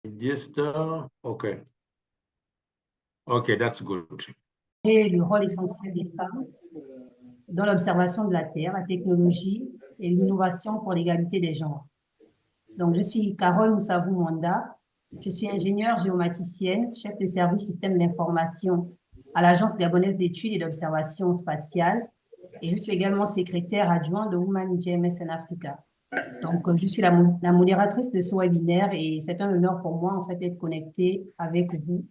Just, okay. Okay, that's good. Et le rôle essentiel des femmes dans l'observation de la Terre, la technologie et l'innovation pour l'égalité des genres. Donc, je suis Carole Moussavou Mwanda. Je suis ingénieure géomaticienne, chef de service système d'information à l'Agence gabonaise d'études et d'observation spatiale. Et je suis également secrétaire adjoint de Women GMS en Africa. Donc, je suis la modératrice de ce webinaire et c'est un honneur pour moi, en fait, d'être connectée avec vous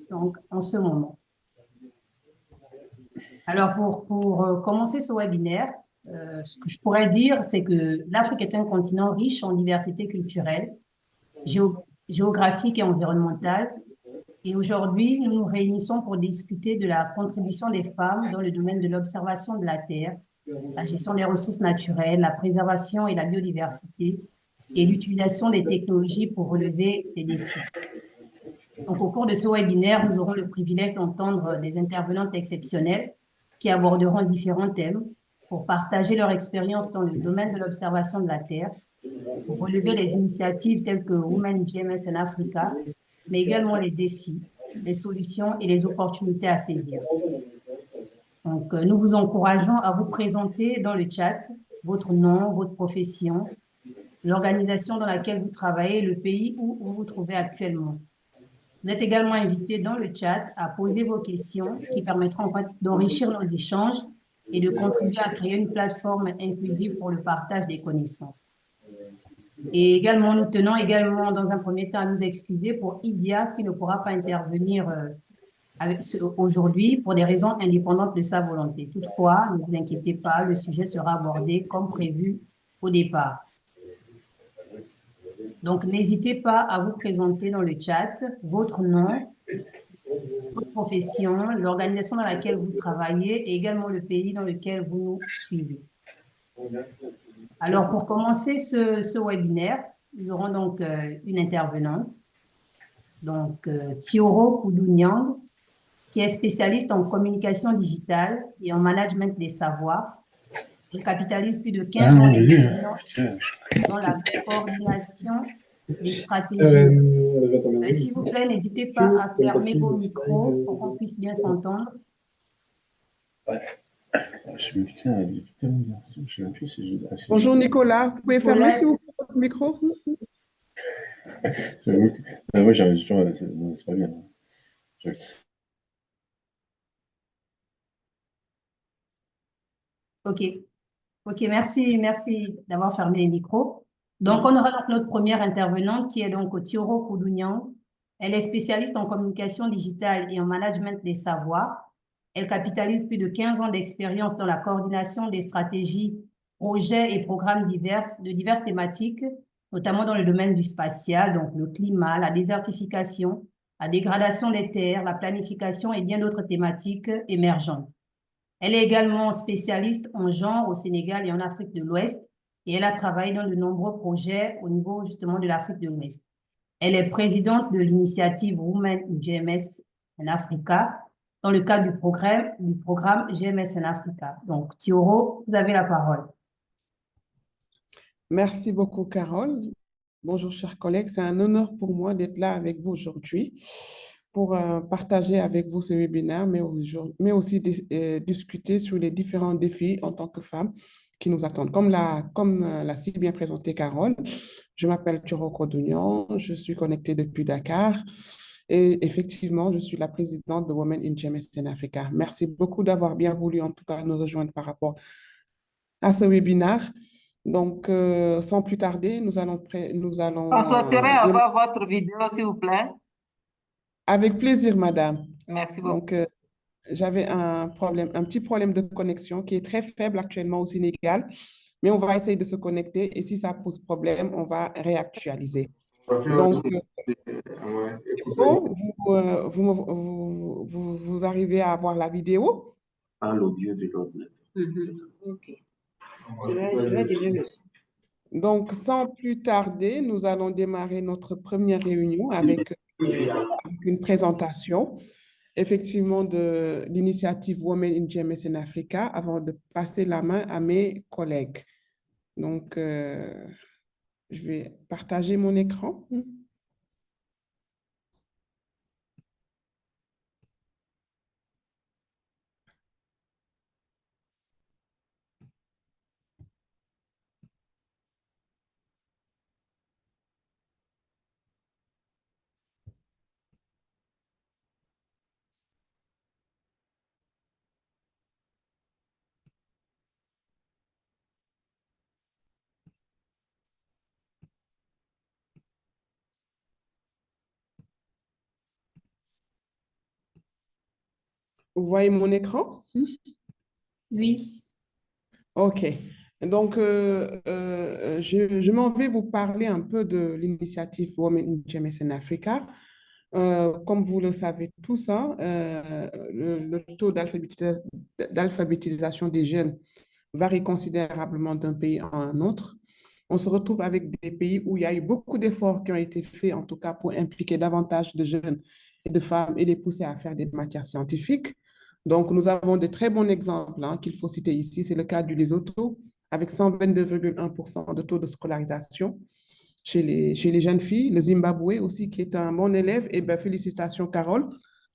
donc, en ce moment. Alors, pour commencer ce webinaire, ce que je pourrais dire, c'est que l'Afrique est un continent riche en diversité culturelle, géographique et environnementale. Et aujourd'hui, nous nous réunissons pour discuter de la contribution des femmes dans le domaine de l'observation de la Terre, la gestion des ressources naturelles, la préservation et la biodiversité, et l'utilisation des technologies pour relever les défis. Donc, au cours de ce webinaire, nous aurons le privilège d'entendre des intervenantes exceptionnelles qui aborderont différents thèmes pour partager leur expérience dans le domaine de l'observation de la Terre, pour relever les initiatives telles que Women GMS en Africa, mais également les défis, les solutions et les opportunités à saisir. Donc, nous vous encourageons à vous présenter dans le chat votre nom, votre profession, l'organisation dans laquelle vous travaillez, le pays où vous vous trouvez actuellement. Vous êtes également invités dans le chat à poser vos questions qui permettront en fait d'enrichir nos échanges et de contribuer à créer une plateforme inclusive pour le partage des connaissances. Et également, nous tenons également dans un premier temps à nous excuser pour Idia qui ne pourra pas intervenir aujourd'hui pour des raisons indépendantes de sa volonté. Toutefois, ne vous inquiétez pas, le sujet sera abordé comme prévu au départ. Donc, n'hésitez pas à vous présenter dans le chat votre nom, votre profession, l'organisation dans laquelle vous travaillez et également le pays dans lequel vous nous suivez. Alors, pour commencer ce webinaire, nous aurons donc une intervenante, donc Thioro Koudou-Niang, qui est spécialiste en communication digitale et en management des savoirs. Elle capitalise plus de 15 ans d'expérience dans la coordination des stratégies. S'il vous plaît, n'hésitez pas à fermer vos micros pour qu'on puisse bien s'entendre. Bonjour Nicolas, vous pouvez fermer s'il vous plaît votre micro? Oui, j'arrive toujours, c'est pas bien. Ok, merci d'avoir fermé les micros. Donc, on aura donc notre première intervenante qui est donc Thioro Koudou-Niang. Elle est spécialiste en communication digitale et en management des savoirs. Elle capitalise plus de 15 ans d'expérience dans la coordination des stratégies, projets et programmes de diverses thématiques, notamment dans le domaine du spatial, donc le climat, la désertification, la dégradation des terres, la planification et bien d'autres thématiques émergentes. Elle est également spécialiste en genre au Sénégal et en Afrique de l'Ouest et elle a travaillé dans de nombreux projets au niveau justement de l'Afrique de l'Ouest. Elle est présidente de l'initiative Women in GMS en Africa dans le cadre du programme GMS en Africa. Donc, Thioro, vous avez la parole. Merci beaucoup, Carole. Bonjour, chers collègues. C'est un honneur pour moi d'être là avec vous aujourd'hui pour partager avec vous ce webinaire, mais aussi discuter sur les différents défis en tant que femme qui nous attendent. Comme l'a si bien présenté Carole, je m'appelle Thioro Koudou-Niang, je suis connectée depuis Dakar et effectivement, je suis la présidente de Women in GMS in Africa. Merci beaucoup d'avoir bien voulu en tout cas nous rejoindre par rapport à ce webinaire. Donc, sans plus tarder, nous allons... On souhaiterait avoir votre vidéo, s'il vous plaît. Avec plaisir, madame. Merci beaucoup. Donc, j'avais un petit problème de connexion qui est très faible actuellement au Sénégal, mais on va essayer de se connecter et si ça pose problème, on va réactualiser. Donc, vous arrivez à avoir la vidéo? Ah, l'audio de l'ordinateur. OK. Je vais déjà le... Donc, sans plus tarder, nous allons démarrer notre première réunion avec une présentation, effectivement, de l'initiative Women in GMS in Africa, avant de passer la main à mes collègues. Donc, je vais partager mon écran. Vous voyez mon écran? Oui. OK. Donc, je m'en vais vous parler un peu de l'initiative Women in GMS in Africa. Comme vous le savez tous, hein, le taux d'alphabétisation des jeunes varie considérablement d'un pays à un autre. On se retrouve avec des pays où il y a eu beaucoup d'efforts qui ont été faits, en tout cas pour impliquer davantage de jeunes et de femmes et les pousser à faire des matières scientifiques. Donc, nous avons de très bons exemples hein, qu'il faut citer ici. C'est le cas du Lesotho, avec 122,1% de taux de scolarisation chez les jeunes filles. Le Zimbabwe aussi, qui est un bon élève. Et bien, félicitations, Carole.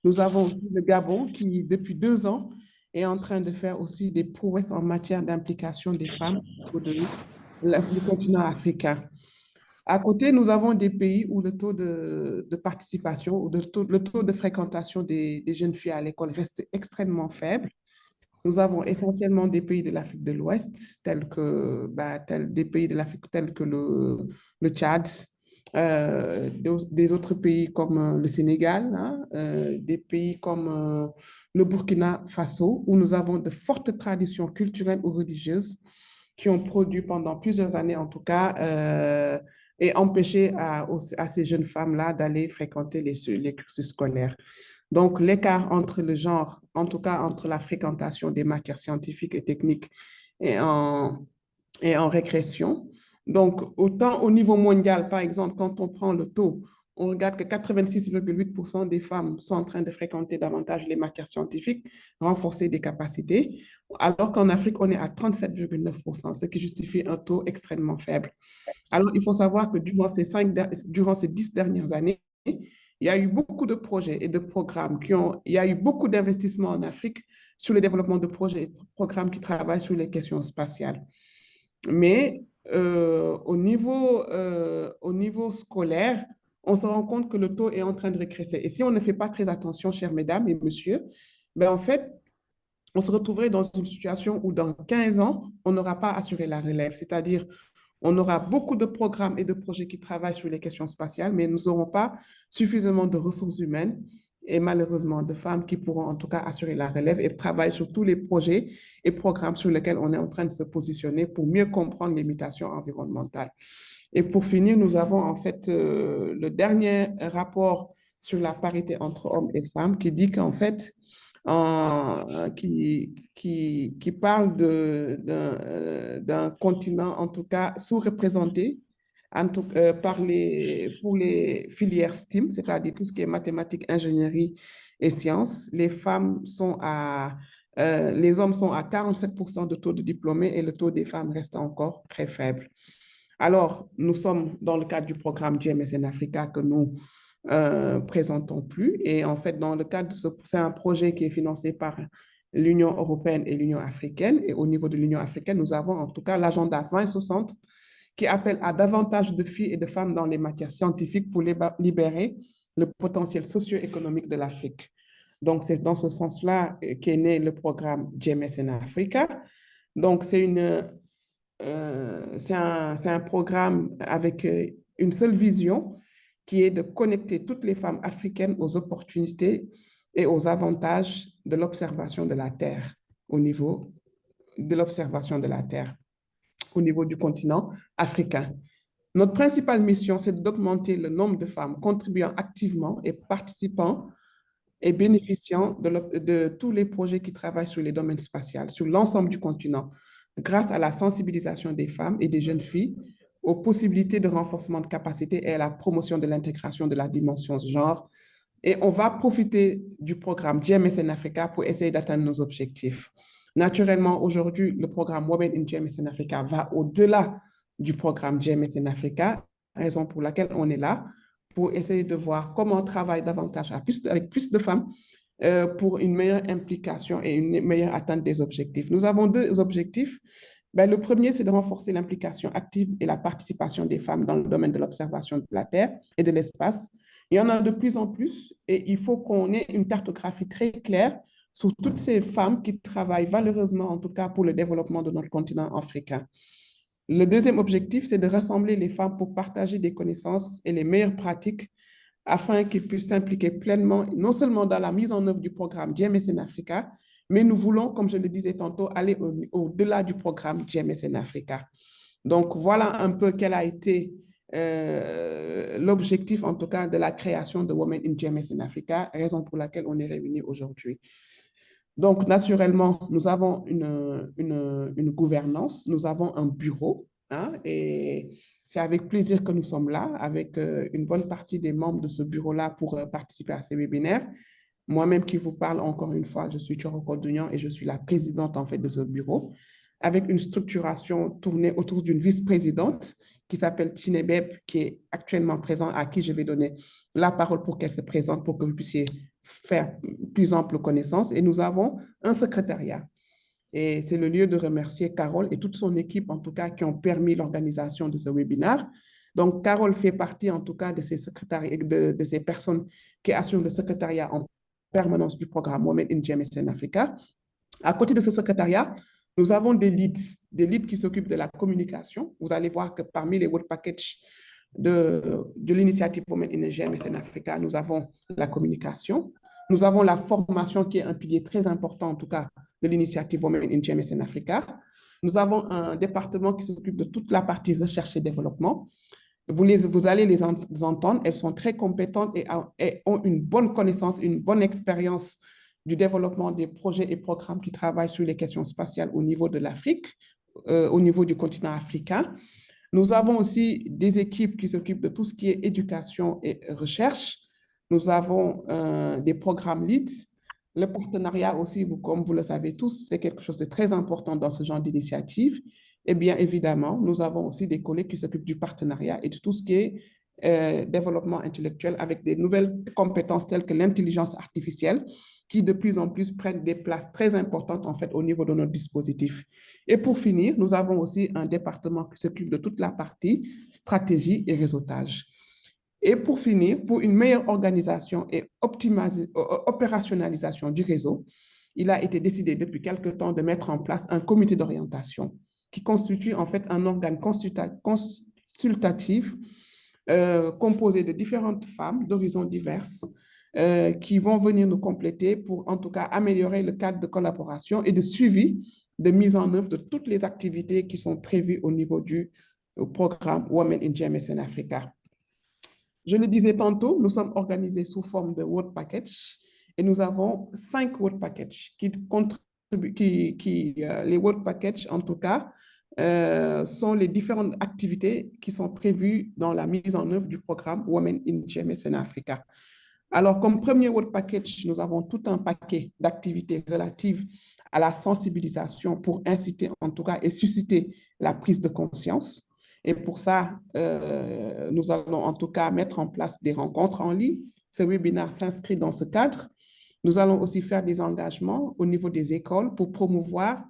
Nous avons aussi le Gabon, qui, depuis 2 ans, est en train de faire aussi des prouesses en matière d'implication des femmes du continent africain. À côté, nous avons des pays où le taux de participation ou le taux de fréquentation des jeunes filles à l'école reste extrêmement faible. Nous avons essentiellement des pays de l'Afrique de l'Ouest, des pays de l'Afrique tels que le Tchad, des autres pays comme le Sénégal, hein, des pays comme le Burkina Faso, où nous avons de fortes traditions culturelles ou religieuses qui ont produit pendant plusieurs années, en tout cas, et empêché à ces jeunes femmes-là d'aller fréquenter les cursus scolaires. Donc, l'écart entre le genre, en tout cas entre la fréquentation des matières scientifiques et techniques est en régression. Donc, autant au niveau mondial, par exemple, quand on prend le taux, on regarde que 86,8% des femmes sont en train de fréquenter davantage les matières scientifiques, renforcer des capacités, alors qu'en Afrique, on est à 37,9%, ce qui justifie un taux extrêmement faible. Alors, il faut savoir que durant ces 10 dernières années, il y a eu beaucoup de projets et de programmes il y a eu beaucoup d'investissements en Afrique sur le développement de projets et de programmes qui travaillent sur les questions spatiales. Mais au niveau scolaire, on se rend compte que le taux est en train de régresser. Et si on ne fait pas très attention, chères mesdames et messieurs, ben en fait, on se retrouverait dans une situation où dans 15 ans, on n'aura pas assuré la relève. C'est-à-dire, on aura beaucoup de programmes et de projets qui travaillent sur les questions spatiales, mais nous n'aurons pas suffisamment de ressources humaines et malheureusement de femmes qui pourront en tout cas assurer la relève et travailler sur tous les projets et programmes sur lesquels on est en train de se positionner pour mieux comprendre les mutations environnementales. Et pour finir, nous avons en fait le dernier rapport sur la parité entre hommes et femmes qui dit qu'en fait, qui parle d'un continent, en tout cas, sous-représenté pour les filières STEAM, c'est-à-dire tout ce qui est mathématiques, ingénierie et sciences. Les hommes sont à 47% de taux de diplômés et le taux des femmes reste encore très faible. Alors, nous sommes dans le cadre du programme GMS in Africa que nous présentons plus. Et en fait, dans le cadre de c'est un projet qui est financé par l'Union européenne et l'Union africaine. Et au niveau de l'Union africaine, nous avons en tout cas l'agenda 2060 qui appelle à davantage de filles et de femmes dans les matières scientifiques pour libérer le potentiel socio-économique de l'Afrique. Donc, c'est dans ce sens-là qu'est né le programme GMS in Africa. Donc, c'est un programme avec une seule vision qui est de connecter toutes les femmes africaines aux opportunités et aux avantages de l'observation de la Terre au niveau du continent africain. Notre principale mission, c'est d'augmenter le nombre de femmes contribuant activement et participant et bénéficiant de tous les projets qui travaillent sur les domaines spatials, sur l'ensemble du continent, grâce à la sensibilisation des femmes et des jeunes filles aux possibilités de renforcement de capacité et à la promotion de l'intégration de la dimension genre. Et on va profiter du programme GMS in Africa pour essayer d'atteindre nos objectifs. Naturellement, aujourd'hui, le programme Women in GMS in Africa va au-delà du programme GMS in Africa, raison pour laquelle on est là, pour essayer de voir comment on travaille davantage avec plus de femmes pour une meilleure implication et une meilleure atteinte des objectifs. Nous avons 2 objectifs. Ben, le premier, c'est de renforcer l'implication active et la participation des femmes dans le domaine de l'observation de la Terre et de l'espace. Il y en a de plus en plus et il faut qu'on ait une cartographie très claire sur toutes ces femmes qui travaillent valeureusement, en tout cas pour le développement de notre continent africain. Le deuxième objectif, c'est de rassembler les femmes pour partager des connaissances et les meilleures pratiques afin qu'ils puissent s'impliquer pleinement, non seulement dans la mise en œuvre du programme GMSN Africa, mais nous voulons, comme je le disais tantôt, aller au-delà du programme GMSN Africa. Donc, voilà un peu quel a été l'objectif, en tout cas, de la création de Women in GMSN Africa, raison pour laquelle on est réunis aujourd'hui. Donc, naturellement, nous avons une gouvernance, nous avons un bureau, hein, et c'est avec plaisir que nous sommes là, avec une bonne partie des membres de ce bureau-là pour participer à ces webinaires. Moi-même qui vous parle encore une fois, je suis Thioro Dounian et je suis la présidente en fait de ce bureau, avec une structuration tournée autour d'une vice-présidente qui s'appelle Tinebeb, qui est actuellement présente, à qui je vais donner la parole pour qu'elle se présente, pour que vous puissiez faire plus ample connaissance. Et nous avons un secrétariat. Et c'est le lieu de remercier Carole et toute son équipe, en tout cas, qui ont permis l'organisation de ce webinaire. Donc, Carole fait partie, en tout cas, de ces personnes qui assurent le secrétariat en permanence du programme Women in GMSN Africa. À côté de ce secrétariat, nous avons des leads qui s'occupent de la communication. Vous allez voir que parmi les work packages de l'initiative Women in GMSN Africa, nous avons la communication. Nous avons la formation qui est un pilier très important, en tout cas, de l'initiative Women in GMSN Africa. Nous avons un département qui s'occupe de toute la partie recherche et développement. Vous allez les entendre, elles sont très compétentes et ont une bonne connaissance, une bonne expérience du développement des projets et programmes qui travaillent sur les questions spatiales au niveau de l'Afrique, au niveau du continent africain. Nous avons aussi des équipes qui s'occupent de tout ce qui est éducation et recherche. Nous avons des programmes leads. Le partenariat aussi, comme vous le savez tous, c'est quelque chose de très important dans ce genre d'initiative. Et bien évidemment, nous avons aussi des collègues qui s'occupent du partenariat et de tout ce qui est développement intellectuel avec des nouvelles compétences telles que l'intelligence artificielle qui de plus en plus prennent des places très importantes en fait au niveau de notre dispositif. Et pour finir, nous avons aussi un département qui s'occupe de toute la partie stratégie et réseautage. Et pour finir, pour une meilleure organisation et opérationnalisation du réseau, il a été décidé depuis quelque temps de mettre en place un comité d'orientation qui constitue en fait un organe consultatif composé de différentes femmes d'horizons divers qui vont venir nous compléter pour en tout cas améliorer le cadre de collaboration et de suivi de mise en œuvre de toutes les activités qui sont prévues au niveau du programme Women in GMSN Africa. Je le disais tantôt, nous sommes organisés sous forme de work package et nous avons 5 work packages qui contribuent, les work packages en tout cas, sont les différentes activités qui sont prévues dans la mise en œuvre du programme Women in GMSN Africa. Alors, comme premier work package, nous avons tout un paquet d'activités relatives à la sensibilisation pour inciter en tout cas et susciter la prise de conscience. Et pour ça, nous allons en tout cas mettre en place des rencontres en ligne. Ce webinaire s'inscrit dans ce cadre. Nous allons aussi faire des engagements au niveau des écoles pour promouvoir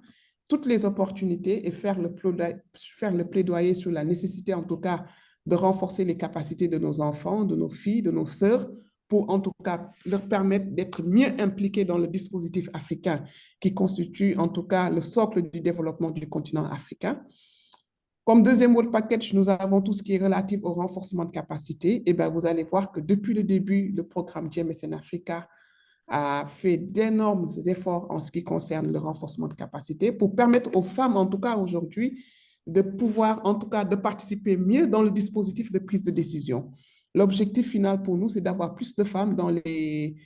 toutes les opportunités et faire le plaidoyer sur la nécessité en tout cas de renforcer les capacités de nos enfants, de nos filles, de nos sœurs, pour en tout cas leur permettre d'être mieux impliqués dans le dispositif africain qui constitue en tout cas le socle du développement du continent africain. Comme deuxième work package, nous avons tout ce qui est relatif au renforcement de capacité. Et bien, vous allez voir que depuis le début, le programme GMSN Africa a fait d'énormes efforts en ce qui concerne le renforcement de capacité pour permettre aux femmes, en tout cas aujourd'hui, de pouvoir, en tout cas, de participer mieux dans le dispositif de prise de décision. L'objectif final pour nous, c'est d'avoir plus de femmes dans les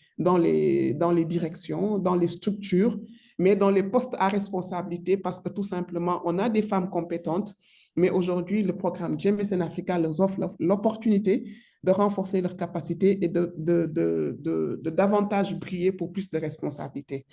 directions, dans les structures, mais dans les postes à responsabilité, parce que tout simplement, on a des femmes compétentes, mais aujourd'hui, le programme GMSN Africa leur offre l'opportunité de renforcer leurs capacités et de davantage briller pour plus de responsabilités.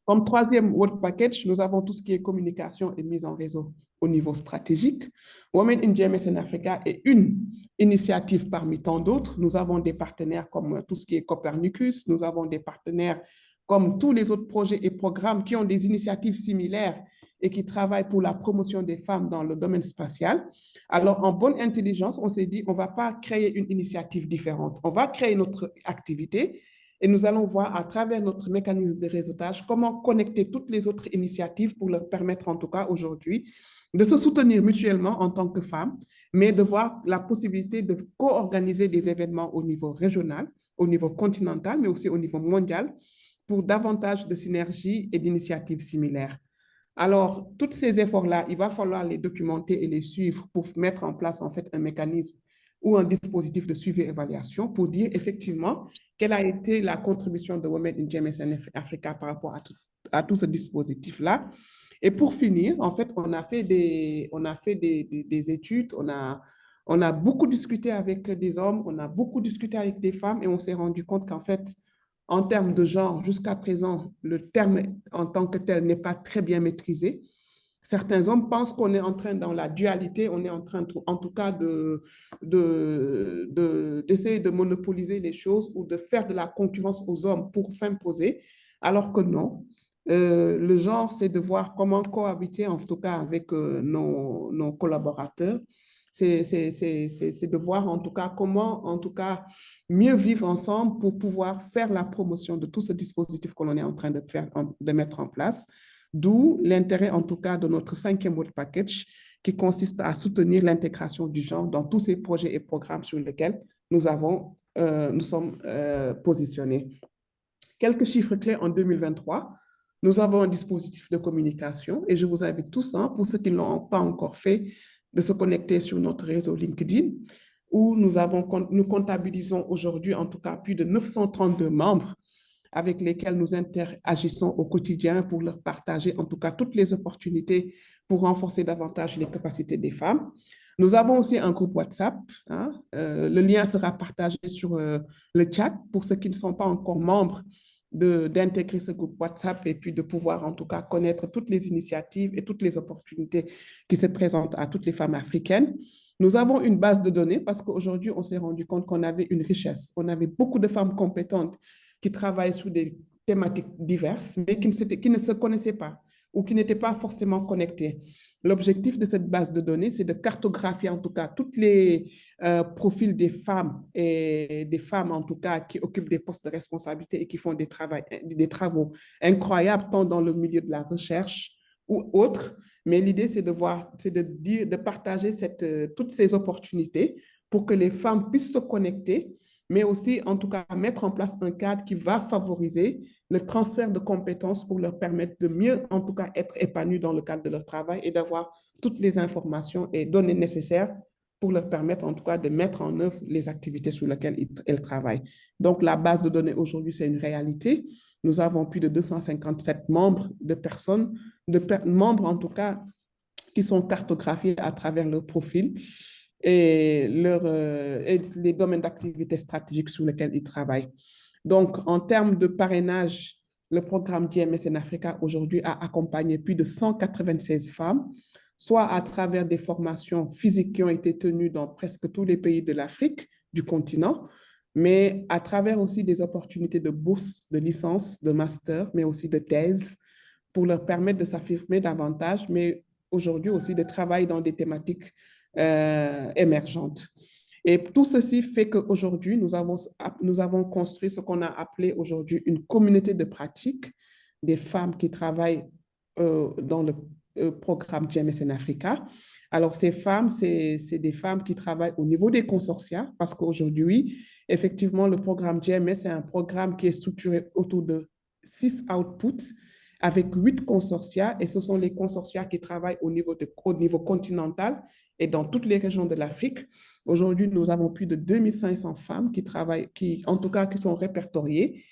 Comme troisième work package, nous avons tout ce qui est communication et mise en réseau au niveau stratégique. Women in GMSN Africa est une initiative parmi tant d'autres. Nous avons des partenaires comme tout ce qui est Copernicus, nous avons des partenaires comme tous les autres projets et programmes qui ont des initiatives similaires et qui travaillent pour la promotion des femmes dans le domaine spatial. Alors, en bonne intelligence, on s'est dit, on ne va pas créer une initiative différente. On va créer notre activité, et nous allons voir à travers notre mécanisme de réseautage comment connecter toutes les autres initiatives pour leur permettre en tout cas aujourd'hui de se soutenir mutuellement en tant que femmes, mais de voir la possibilité de co-organiser des événements au niveau régional, au niveau continental, mais aussi au niveau mondial, pour davantage de synergies et d'initiatives similaires. Alors, tous ces efforts-là, il va falloir les documenter et les suivre pour mettre en place en fait un mécanisme ou un dispositif de suivi et évaluation pour dire effectivement quelle a été la contribution de Women in GMS Africa par rapport à tout ce dispositif-là. Et pour finir, en fait, on a fait des études, on a beaucoup discuté avec des hommes, on a beaucoup discuté avec des femmes et on s'est rendu compte qu'en fait, en termes de genre, jusqu'à présent, le terme en tant que tel n'est pas très bien maîtrisé. Certains hommes pensent qu'on est en train, dans la dualité, on est en train, en tout cas, d'essayer de monopoliser les choses ou de faire de la concurrence aux hommes pour s'imposer, alors que non. Le genre, c'est de voir comment cohabiter, en tout cas, avec nos collaborateurs. C'est de voir, en tout cas, comment, en tout cas, mieux vivre ensemble pour pouvoir faire la promotion de tout ce dispositif que l'on est en train de mettre en place. D'où l'intérêt, en tout cas, de notre 5e World Package qui consiste à soutenir l'intégration du genre dans tous ces projets et programmes sur lesquels nous sommes positionnés. Quelques chiffres clés en 2023. Nous avons un dispositif de communication et je vous invite tous, pour ceux qui ne l'ont pas encore fait, de se connecter sur notre réseau LinkedIn où nous comptabilisons aujourd'hui en tout cas plus de 932 membres avec lesquels nous interagissons au quotidien pour leur partager en tout cas toutes les opportunités pour renforcer davantage les capacités des femmes. Nous avons aussi un groupe WhatsApp. Le lien sera partagé sur le chat pour ceux qui ne sont pas encore membres d'intégrer ce groupe WhatsApp et puis de pouvoir en tout cas connaître toutes les initiatives et toutes les opportunités qui se présentent à toutes les femmes africaines. Nous avons une base de données parce qu'aujourd'hui, on s'est rendu compte qu'on avait une richesse. On avait beaucoup de femmes compétentes qui travaillent sur des thématiques diverses, mais qui ne se connaissaient pas ou qui n'étaient pas forcément connectées. L'objectif de cette base de données, c'est de cartographier en tout cas tous les profils des femmes et des femmes en tout cas qui occupent des postes de responsabilité et qui font des travaux incroyables tant dans le milieu de la recherche ou autre. Mais l'idée, c'est de partager toutes ces opportunités pour que les femmes puissent se connecter, mais aussi, en tout cas, mettre en place un cadre qui va favoriser le transfert de compétences pour leur permettre de mieux, en tout cas, être épanouies dans le cadre de leur travail et d'avoir toutes les informations et données nécessaires pour leur permettre, en tout cas, de mettre en œuvre les activités sur lesquelles elles travaillent. Donc, la base de données aujourd'hui, c'est une réalité. Nous avons plus de 257 membres membres en tout cas, qui sont cartographiés à travers leur profil et les domaines d'activité stratégiques sur lesquels ils travaillent. Donc, en termes de parrainage, le programme GMS in Africa aujourd'hui a accompagné plus de 196 femmes, soit à travers des formations physiques qui ont été tenues dans presque tous les pays de l'Afrique, du continent, mais à travers aussi des opportunités de bourse, de licence, de master, mais aussi de thèse, pour leur permettre de s'affirmer davantage, mais aujourd'hui aussi de travailler dans des thématiques émergentes. Et tout ceci fait qu'aujourd'hui, nous avons construit ce qu'on a appelé aujourd'hui une communauté de pratique des femmes qui travaillent dans le programme GMS in Africa. Alors, ces femmes, c'est des femmes qui travaillent au niveau des consortia, parce qu'aujourd'hui, effectivement, le programme GMS, c'est un programme qui est structuré autour de 6 outputs avec 8 consortia, et ce sont les consortia qui travaillent au niveau continental et dans toutes les régions de l'Afrique. Aujourd'hui, nous avons plus de 2500 femmes qui travaillent, en tout cas, qui sont répertoriées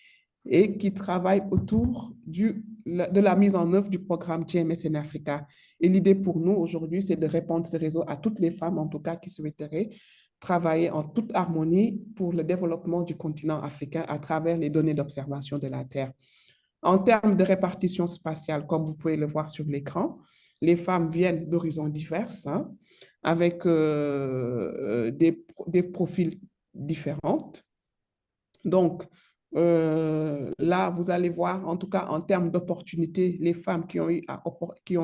et qui travaillent autour de la mise en œuvre du programme GMS in Africa. Et l'idée pour nous aujourd'hui, c'est de répandre ce réseau à toutes les femmes, en tout cas, qui souhaiteraient travailler en toute harmonie pour le développement du continent africain à travers les données d'observation de la Terre. En termes de répartition spatiale, comme vous pouvez le voir sur l'écran, les femmes viennent d'horizons divers, avec des profils différents. Donc, là, vous allez voir, en tout cas, en termes d'opportunités, les femmes qui ont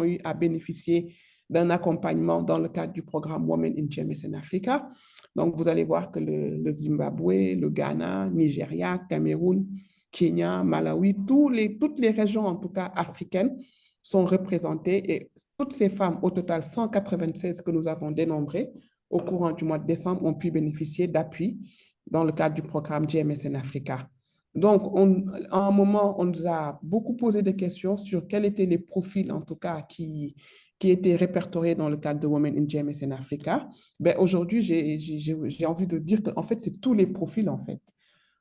eu à bénéficier d'un accompagnement dans le cadre du programme Women in GMS in Africa. Donc, vous allez voir que le Zimbabwe, le Ghana, Nigeria, Cameroun, Kenya, Malawi, toutes les régions, en tout cas africaines, sont représentées et toutes ces femmes, au total 196 que nous avons dénombrées au courant du mois de décembre, ont pu bénéficier d'appui dans le cadre du programme GMSN Africa. Donc, à un moment, on nous a beaucoup posé des questions sur quels étaient les profils, en tout cas, qui étaient répertoriés dans le cadre de Women in GMSN Africa. Ben, aujourd'hui, j'ai envie de dire qu'en fait, c'est tous les profils, en fait.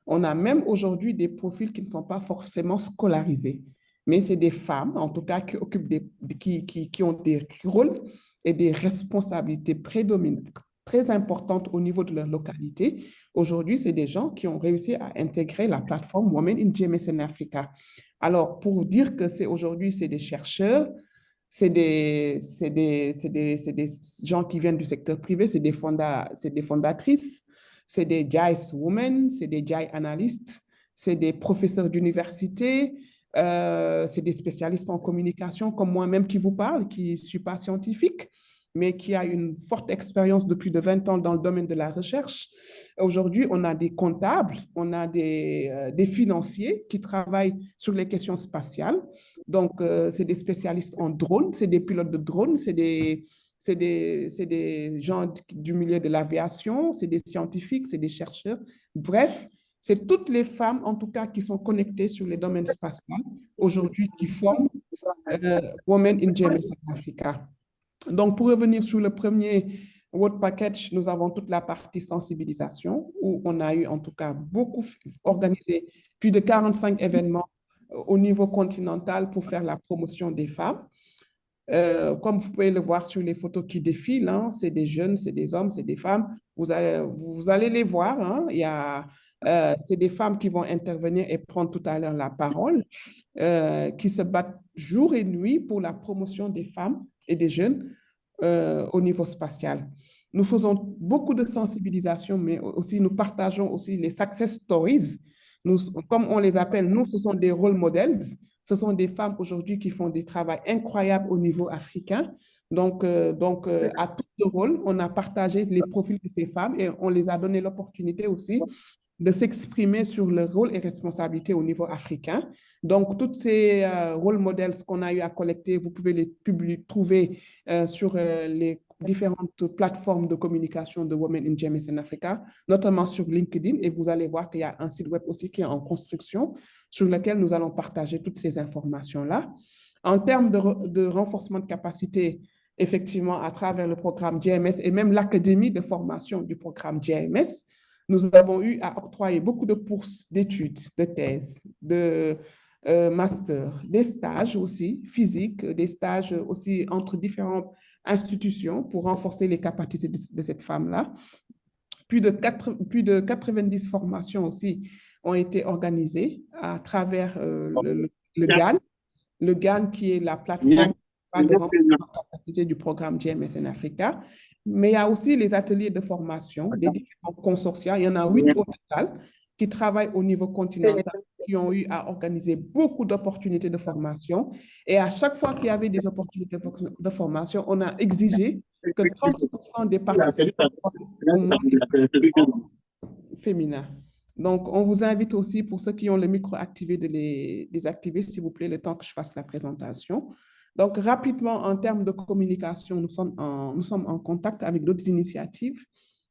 On a même aujourd'hui des profils qui ne sont pas forcément scolarisés, mais c'est des femmes, en tout cas, qui occupent qui ont des rôles et des responsabilités prédominantes, très importantes au niveau de leur localité. Aujourd'hui, c'est des gens qui ont réussi à intégrer la plateforme Women in GMSN Africa. Alors, pour dire que aujourd'hui, c'est des chercheurs, c'est des gens qui viennent du secteur privé, c'est des fondatrices, c'est des JICE Women, c'est des JI analystes, c'est des professeurs d'université, c'est des spécialistes en communication comme moi-même qui vous parle, qui ne suis pas scientifique, mais qui a une forte expérience de plus de 20 ans dans le domaine de la recherche. Aujourd'hui, on a des comptables, on a des financiers qui travaillent sur les questions spatiales. Donc, c'est des spécialistes en drones, c'est des pilotes de drones, c'est des gens du milieu de l'aviation, c'est des scientifiques, c'est des chercheurs. Bref, c'est toutes les femmes, en tout cas, qui sont connectées sur les domaines spatiaux aujourd'hui qui forment Women in GMSN Africa. Donc, pour revenir sur le premier World Package, nous avons toute la partie sensibilisation où on a eu en tout cas organisé plus de 45 événements au niveau continental pour faire la promotion des femmes. Comme vous pouvez le voir sur les photos qui défilent, hein, c'est des jeunes, c'est des hommes, c'est des femmes. Vous allez les voir. Hein, c'est des femmes qui vont intervenir et prendre tout à l'heure la parole, qui se battent jour et nuit pour la promotion des femmes et des jeunes au niveau spatial. Nous faisons beaucoup de sensibilisation, mais aussi nous partageons aussi les success stories. Comme on les appelle, nous, ce sont des role models. Ce sont des femmes aujourd'hui qui font des travaux incroyables au niveau africain. Donc, à tout le rôle, on a partagé les profils de ces femmes et on les a donné l'opportunité aussi de s'exprimer sur leur rôle et responsabilité au niveau africain. Donc, tous ces rôle models qu'on a eu à collecter, vous pouvez les trouver sur les différentes plateformes de communication de Women in GMSN Africa, notamment sur LinkedIn. Et vous allez voir qu'il y a un site web aussi qui est en construction sur lequel nous allons partager toutes ces informations-là. En termes de renforcement de capacité, effectivement, à travers le programme GMS et même l'académie de formation du programme GMS, nous avons eu à octroyer beaucoup de bourses d'études, de thèses, de master, des stages aussi physiques, des stages aussi entre différentes institutions pour renforcer les capacités de cette femme-là. Plus de 90 formations aussi ont été organisées à travers le GAN. Le GAN qui est la plateforme de renforcement du programme GMSN Africa. Mais il y a aussi les ateliers de formation des différents consortia. Il y en a 8 au total qui travaillent au niveau continental, qui ont eu à organiser beaucoup d'opportunités de formation. Et à chaque fois qu'il y avait des opportunités de formation, on a exigé que 30% des participants féminins. Donc, on vous invite aussi, pour ceux qui ont le micro activé, de les désactiver, s'il vous plaît, le temps que je fasse la présentation. Donc, rapidement, en termes de communication, nous sommes en contact avec d'autres initiatives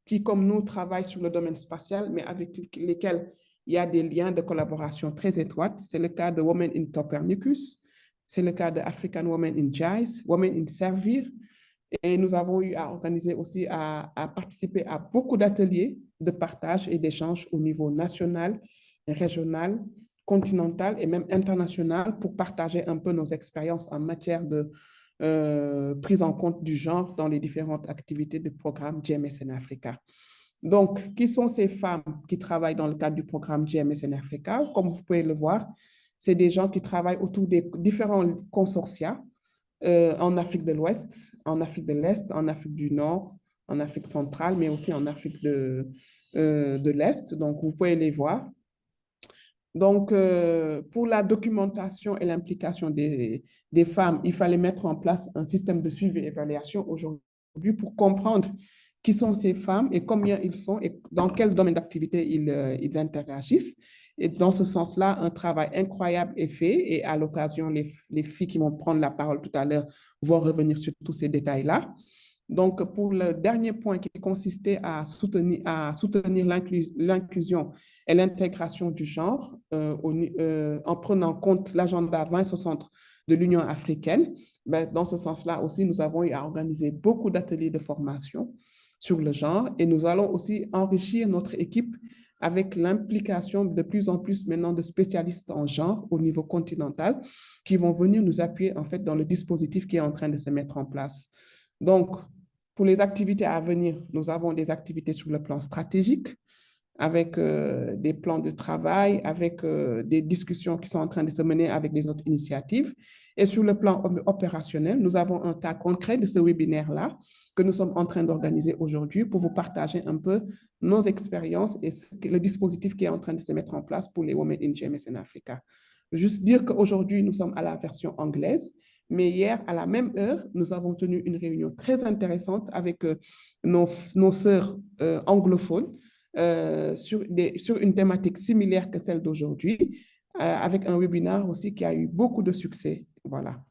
qui, comme nous, travaillent sur le domaine spatial, mais avec lesquelles il y a des liens de collaboration très étroits. C'est le cas de Women in Copernicus, c'est le cas de African Women in JICE, Women in Servir. Et nous avons eu à organiser aussi, à participer à beaucoup d'ateliers de partage et d'échange au niveau national, régional, continental et même international pour partager un peu nos expériences en matière de prise en compte du genre dans les différentes activités du programme GMSN Africa. Donc, qui sont ces femmes qui travaillent dans le cadre du programme GMSN Africa? Comme vous pouvez le voir, c'est des gens qui travaillent autour des différents consortia en Afrique de l'Ouest, en Afrique de l'Est, en Afrique du Nord, en Afrique centrale, mais aussi en Afrique de l'Est. Donc, vous pouvez les voir. Donc, pour la documentation et l'implication des femmes, il fallait mettre en place un système de suivi et évaluation aujourd'hui pour comprendre qui sont ces femmes et combien ils sont et dans quel domaine d'activité ils interagissent. Et dans ce sens-là, un travail incroyable est fait et à l'occasion, les filles qui vont prendre la parole tout à l'heure vont revenir sur tous ces détails-là. Donc, pour le dernier point qui consistait à soutenir l'inclusion et l'intégration du genre en prenant en compte l'agenda 2060 de l'Union africaine, ben, dans ce sens-là aussi, nous avons eu à organiser beaucoup d'ateliers de formation sur le genre et nous allons aussi enrichir notre équipe avec l'implication de plus en plus maintenant de spécialistes en genre au niveau continental qui vont venir nous appuyer en fait dans le dispositif qui est en train de se mettre en place. Donc, pour les activités à venir, nous avons des activités sur le plan stratégique avec des plans de travail, avec des discussions qui sont en train de se mener avec des autres initiatives. Et sur le plan opérationnel, nous avons un cas concret de ce webinaire-là que nous sommes en train d'organiser aujourd'hui pour vous partager un peu nos expériences et le dispositif qui est en train de se mettre en place pour les Women in GMS in Africa. Juste dire qu'aujourd'hui, nous sommes à la version anglaise, mais hier, à la même heure, nous avons tenu une réunion très intéressante avec nos sœurs anglophones sur une thématique similaire que celle d'aujourd'hui, avec un webinaire aussi qui a eu beaucoup de succès. Voilà.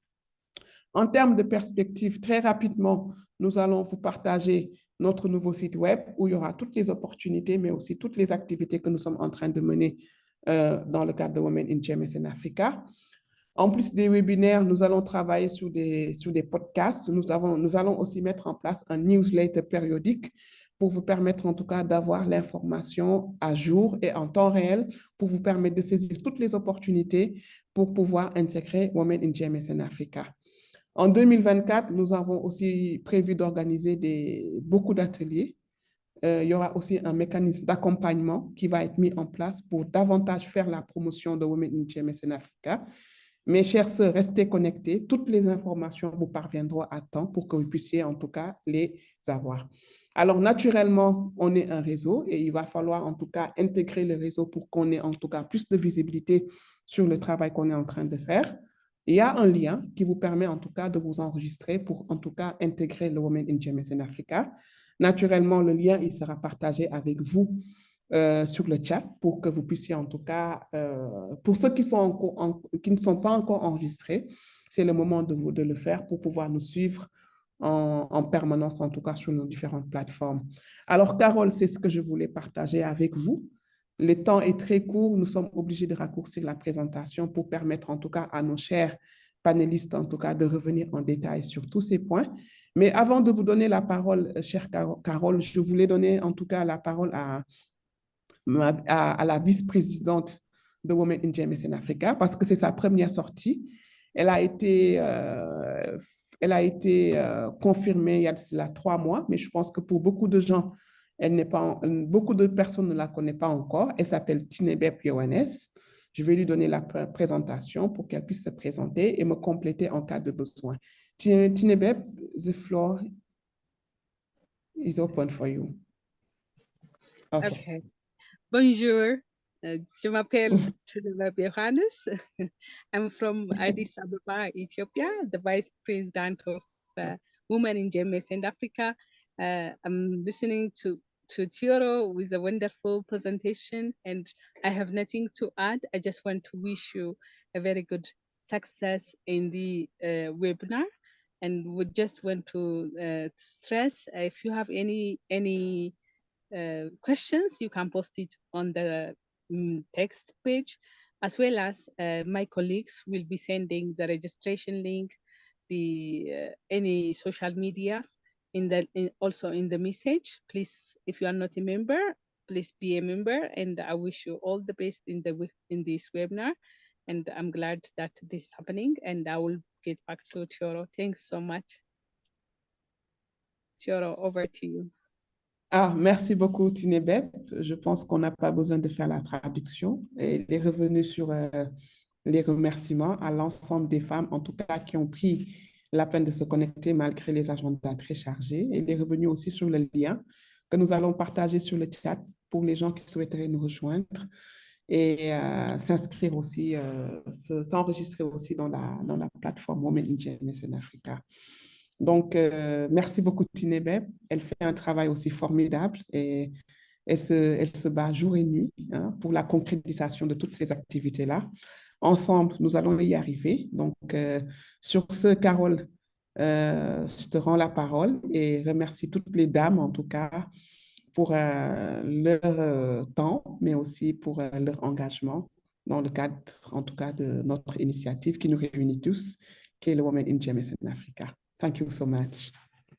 En termes de perspective, très rapidement, nous allons vous partager notre nouveau site web où il y aura toutes les opportunités, mais aussi toutes les activités que nous sommes en train de mener dans le cadre de Women in GMS in Africa. En plus des webinaires, nous allons travailler sur des podcasts. Nous allons aussi mettre en place un newsletter périodique pour vous permettre en tout cas d'avoir l'information à jour et en temps réel pour vous permettre de saisir toutes les opportunités pour pouvoir intégrer Women in GMS in Africa. En 2024, nous avons aussi prévu d'organiser beaucoup d'ateliers. Il y aura aussi un mécanisme d'accompagnement qui va être mis en place pour davantage faire la promotion de Women in GMS in Africa. Mes chers sœurs, restez connectés. Toutes les informations vous parviendront à temps pour que vous puissiez en tout cas les avoir. Alors, naturellement, on est un réseau et il va falloir en tout cas intégrer le réseau pour qu'on ait en tout cas plus de visibilité sur le travail qu'on est en train de faire. Il y a un lien qui vous permet en tout cas de vous enregistrer pour en tout cas intégrer le Women in GMS in Africa. Naturellement, le lien, il sera partagé avec vous sur le chat pour que vous puissiez en tout cas, pour ceux qui ne sont pas encore enregistrés, c'est le moment de le faire pour pouvoir nous suivre en permanence, en tout cas sur nos différentes plateformes. Alors, Carole, c'est ce que je voulais partager avec vous. Le temps est très court, nous sommes obligés de raccourcir la présentation pour permettre en tout cas à nos chers panélistes, en tout cas, de revenir en détail sur tous ces points. Mais avant de vous donner la parole, chère Carole, je voulais donner en tout cas la parole à la vice-présidente de Women in GMS in Africa parce que c'est sa première sortie. Elle a été confirmée il y a de cela 3 mois, mais je pense que pour beaucoup de gens, beaucoup de personnes ne la connaissent pas encore. Elle s'appelle Tinebep Yohannes. Je vais lui donner la présentation pour qu'elle puisse se présenter et me compléter en cas de besoin. Tinebep, the floor is open for you. Okay. Bonjour, je m'appelle Tinebep Yohannes. I'm from Addis Ababa, Ethiopia, the Vice President of Women in GMS in Africa. I'm listening to Thioro with a wonderful presentation, and I have nothing to add. I just want to wish you a very good success in the webinar, and would just want to stress if you have any questions, you can post it on the text page, as well as my colleagues will be sending the registration link, the any social medias also in the message. Please, if you are not a member, please be a member, and I wish you all the best in this webinar. And I'm glad that this is happening, and I will get back to Thioro. Thanks so much. Thioro, over to you. Ah, merci beaucoup, Tinebep. Je pense qu'on n'a pas besoin de faire la traduction. Elle est revenue sur les remerciements à l'ensemble des femmes, en tout cas, qui ont pris la peine de se connecter malgré les agendas très chargés. Elle est revenue aussi sur le lien que nous allons partager sur le chat pour les gens qui souhaiteraient nous rejoindre et s'inscrire aussi, s'enregistrer aussi dans la plateforme Women in GMS in Africa. Donc, merci beaucoup, Tinebep. Elle fait un travail aussi formidable et Elle se bat jour et nuit hein, pour la concrétisation de toutes ces activités-là. Ensemble, nous allons y arriver. Donc, sur ce, Carole, je te rends la parole et remercie toutes les dames, en tout cas, pour leur temps, mais aussi pour leur engagement dans le cadre, en tout cas, de notre initiative qui nous réunit tous, qui est le Women in GMS in Africa. Thank you so much.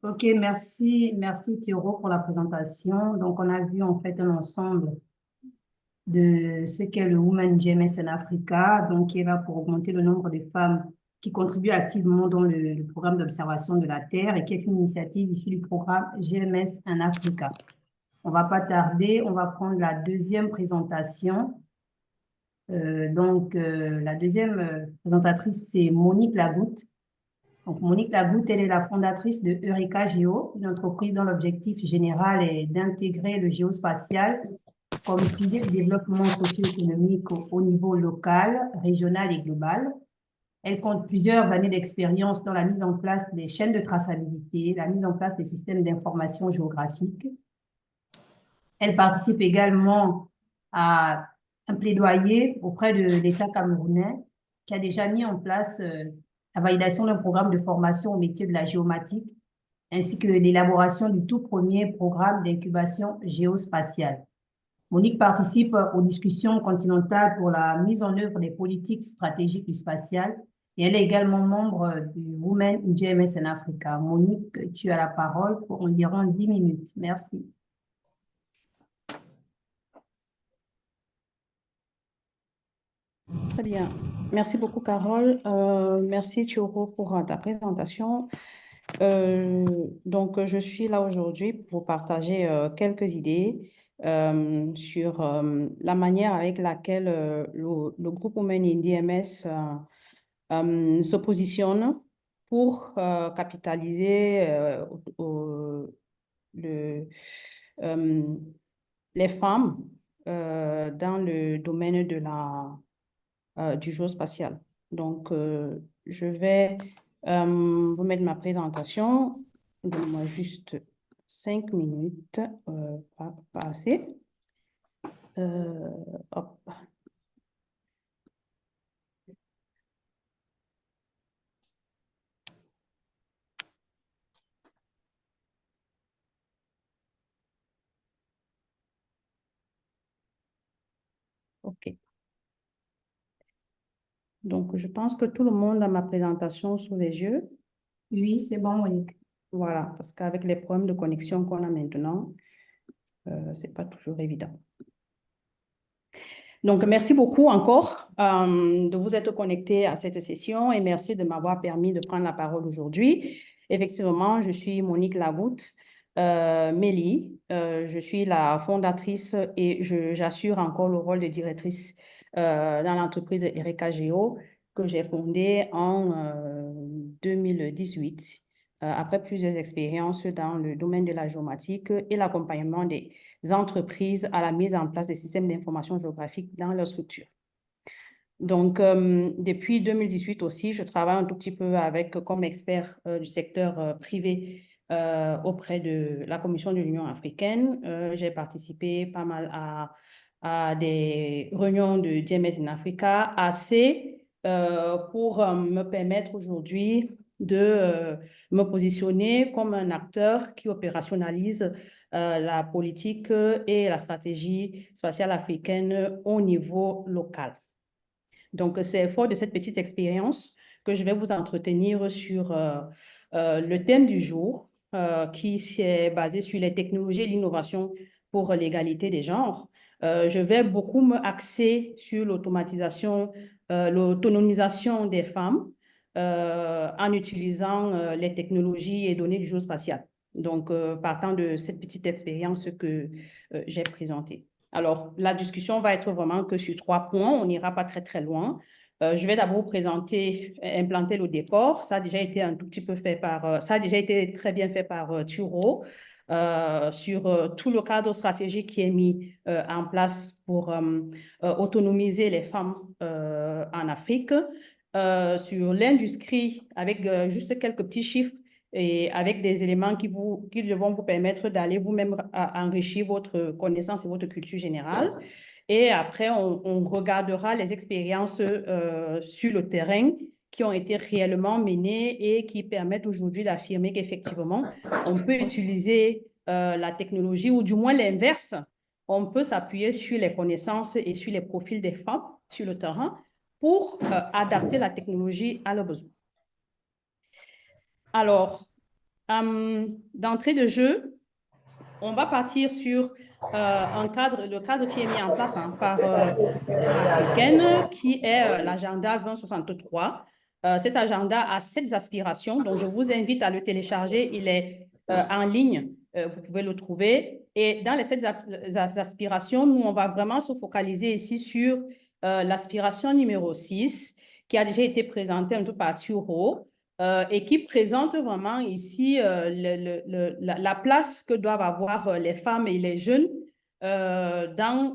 Ok, merci Thioro pour la présentation. Donc, on a vu en fait un ensemble de ce qu'est le Women GMS in Africa, donc qui est là pour augmenter le nombre de femmes qui contribuent activement dans le programme d'observation de la Terre et qui est une initiative issue du programme GMS in Africa. On va pas tarder, on va prendre la deuxième présentation. La deuxième présentatrice, c'est Monique Lagoutte. Donc, Monique Lagoutte, elle est la fondatrice de Eureka Géo, une entreprise dont l'objectif général est d'intégrer le géospatial comme pilier de développement socio-économique au niveau local, régional et global. Elle compte plusieurs années d'expérience dans la mise en place des chaînes de traçabilité, la mise en place des systèmes d'information géographique. Elle participe également à un plaidoyer auprès de l'État camerounais qui a déjà mis en place la validation d'un programme de formation au métier de la géomatique ainsi que l'élaboration du tout premier programme d'incubation géospatiale. Monique participe aux discussions continentales pour la mise en œuvre des politiques stratégiques du spatial et elle est également membre du Women in GMS in Africa. Monique, tu as la parole pour environ 10 minutes. Merci. Très bien. Merci beaucoup, Carole. Merci, Thioro, pour ta présentation. Donc, je suis là aujourd'hui pour partager quelques idées sur la manière avec laquelle le groupe Women in DMS se positionne pour capitaliser les femmes dans le domaine de du géospatial. Donc, je vais vous mettre ma présentation. Donnez-moi juste 5 minutes, pas assez. Hop. OK. Donc, je pense que tout le monde a ma présentation sous les yeux. Oui, c'est bon, Monique. Voilà, parce qu'avec les problèmes de connexion qu'on a maintenant, ce n'est pas toujours évident. Donc, merci beaucoup encore de vous être connectés à cette session et merci de m'avoir permis de prendre la parole aujourd'hui. Effectivement, je suis Monique Lagoutte Méli. Je suis la fondatrice et j'assure encore le rôle de directrice dans l'entreprise Eureka Géo que j'ai fondée en 2018 après plusieurs expériences dans le domaine de la géomatique et l'accompagnement des entreprises à la mise en place des systèmes d'information géographique dans leur structure. Donc, depuis 2018 aussi, je travaille un tout petit peu comme expert du secteur privé auprès de la Commission de l'Union africaine. J'ai participé pas mal à des réunions de GMS in Africa, assez pour me permettre aujourd'hui de me positionner comme un acteur qui opérationnalise la politique et la stratégie spatiale africaine au niveau local. Donc, c'est fort de cette petite expérience que je vais vous entretenir sur le thème du jour qui est basé sur les technologies et l'innovation pour l'égalité des genres. Je vais beaucoup m'axer sur l'automatisation, l'autonomisation des femmes en utilisant les technologies et données du géospatial. Donc, partant de cette petite expérience que j'ai présentée. Alors, la discussion va être vraiment que sur 3 points. On n'ira pas très, très loin. Je vais d'abord présenter, implanter le décor. Ça a déjà été un tout petit peu fait ça a déjà été très bien fait par Thioro sur tout le cadre stratégique qui est mis en place pour autonomiser les femmes en Afrique. Sur l'industrie, avec juste quelques petits chiffres et avec des éléments qui vont vous permettre d'aller vous-même enrichir votre connaissance et votre culture générale. Et après, on regardera les expériences sur le terrain qui ont été réellement menées et qui permettent aujourd'hui d'affirmer qu'effectivement, on peut utiliser la technologie, ou du moins l'inverse, on peut s'appuyer sur les connaissances et sur les profils des femmes sur le terrain pour adapter la technologie à leurs besoins. Alors, d'entrée de jeu, on va partir sur le cadre qui est mis en place par l'Union africaine, qui est l'agenda 2063. Cet agenda a 7 aspirations, donc je vous invite à le télécharger. Il est en ligne, vous pouvez le trouver. Et dans les 7 aspirations, nous, on va vraiment se focaliser ici sur l'aspiration numéro 6, qui a déjà été présentée un peu par Thioro. Et qui présente vraiment ici la place que doivent avoir les femmes et les jeunes dans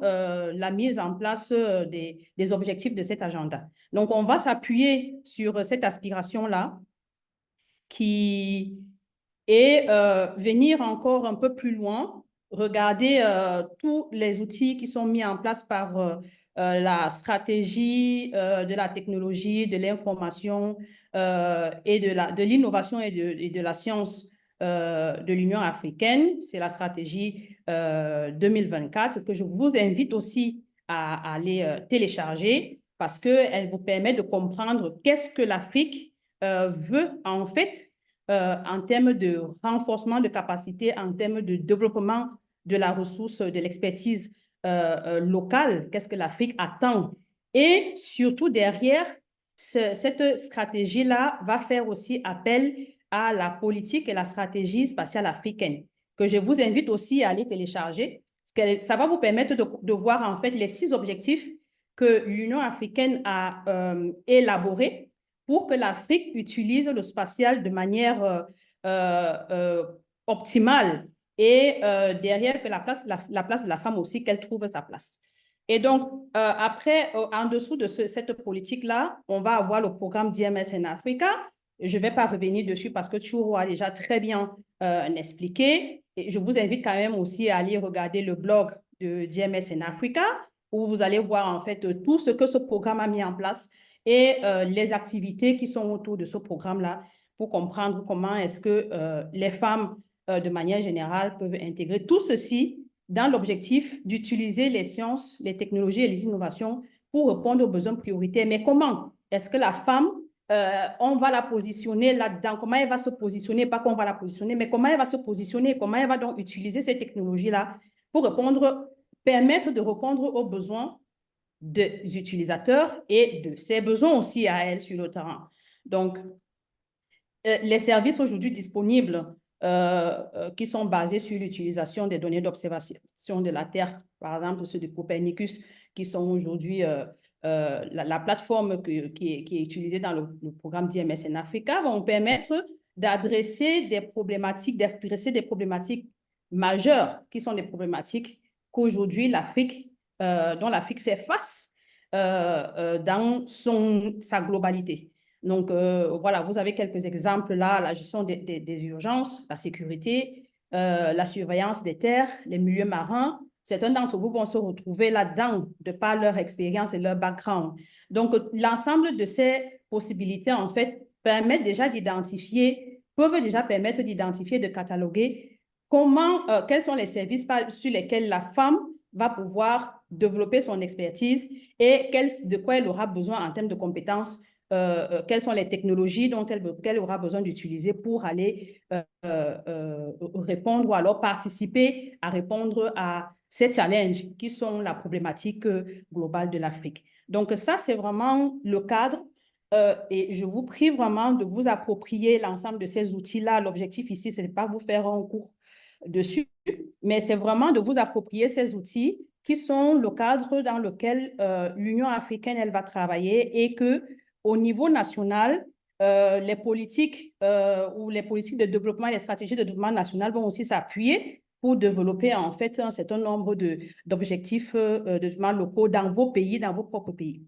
la mise en place des objectifs de cet agenda. Donc, on va s'appuyer sur cette aspiration-là et venir encore un peu plus loin, regarder tous les outils qui sont mis en place par la stratégie de la technologie, de l'information et de l'innovation et de la science de l'Union africaine. C'est la stratégie 2024 que je vous invite aussi à aller télécharger parce qu'elle vous permet de comprendre qu'est-ce que l'Afrique veut en fait en termes de renforcement de capacité, en termes de développement de la ressource, de l'expertise locale, qu'est-ce que l'Afrique attend. Et surtout derrière, cette stratégie-là va faire aussi appel à la politique et la stratégie spatiale africaine, que je vous invite aussi à aller télécharger. Ça va vous permettre de voir en fait les 6 objectifs que l'Union africaine a élaborés pour que l'Afrique utilise le spatial de manière optimale et derrière que la place de la femme aussi, qu'elle trouve sa place. Et donc, après, en dessous de cette politique-là, on va avoir le programme DMS in Africa. Je ne vais pas revenir dessus parce que Thioro a déjà très bien expliqué. Et je vous invite quand même aussi à aller regarder le blog de DMS in Africa où vous allez voir en fait tout ce que ce programme a mis en place et les activités qui sont autour de ce programme-là pour comprendre comment est-ce que les femmes, de manière générale, peuvent intégrer tout ceci dans l'objectif d'utiliser les sciences, les technologies et les innovations pour répondre aux besoins prioritaires. Mais comment est-ce que la femme, on va la positionner là-dedans? Comment elle va se positionner? Pas qu'on va la positionner, mais comment elle va se positionner? Comment elle va donc utiliser ces technologies-là pour permettre de répondre aux besoins des utilisateurs et de ses besoins aussi à elle sur le terrain. Donc, les services aujourd'hui disponibles qui sont basés sur l'utilisation des données d'observation de la Terre, par exemple ceux de Copernicus, qui sont aujourd'hui la plateforme qui est utilisée dans le programme DMS in Africa, vont permettre d'adresser des problématiques majeures qui sont des problématiques qu'aujourd'hui dont l'Afrique fait face dans sa globalité. Donc, voilà, vous avez quelques exemples là, la gestion des urgences, la sécurité, la surveillance des terres, les milieux marins. Certains d'entre vous vont se retrouver là-dedans de par leur expérience et leur background. Donc, l'ensemble de ces possibilités, en fait, peuvent déjà permettre d'identifier, de cataloguer quels sont les services sur lesquels la femme va pouvoir développer son expertise et de quoi elle aura besoin en termes de compétences, quelles sont les technologies qu'elle aura besoin d'utiliser pour aller répondre ou alors participer à répondre à ces challenges qui sont la problématique globale de l'Afrique. Donc ça, c'est vraiment le cadre et je vous prie vraiment de vous approprier l'ensemble de ces outils-là. L'objectif ici, ce n'est pas vous faire un cours dessus, mais c'est vraiment de vous approprier ces outils qui sont le cadre dans lequel l'Union africaine, elle va travailler et que au niveau national, les politiques ou les politiques de développement et les stratégies de développement national vont aussi s'appuyer pour développer en fait un certain nombre d'objectifs de développement locaux dans vos pays, dans vos propres pays.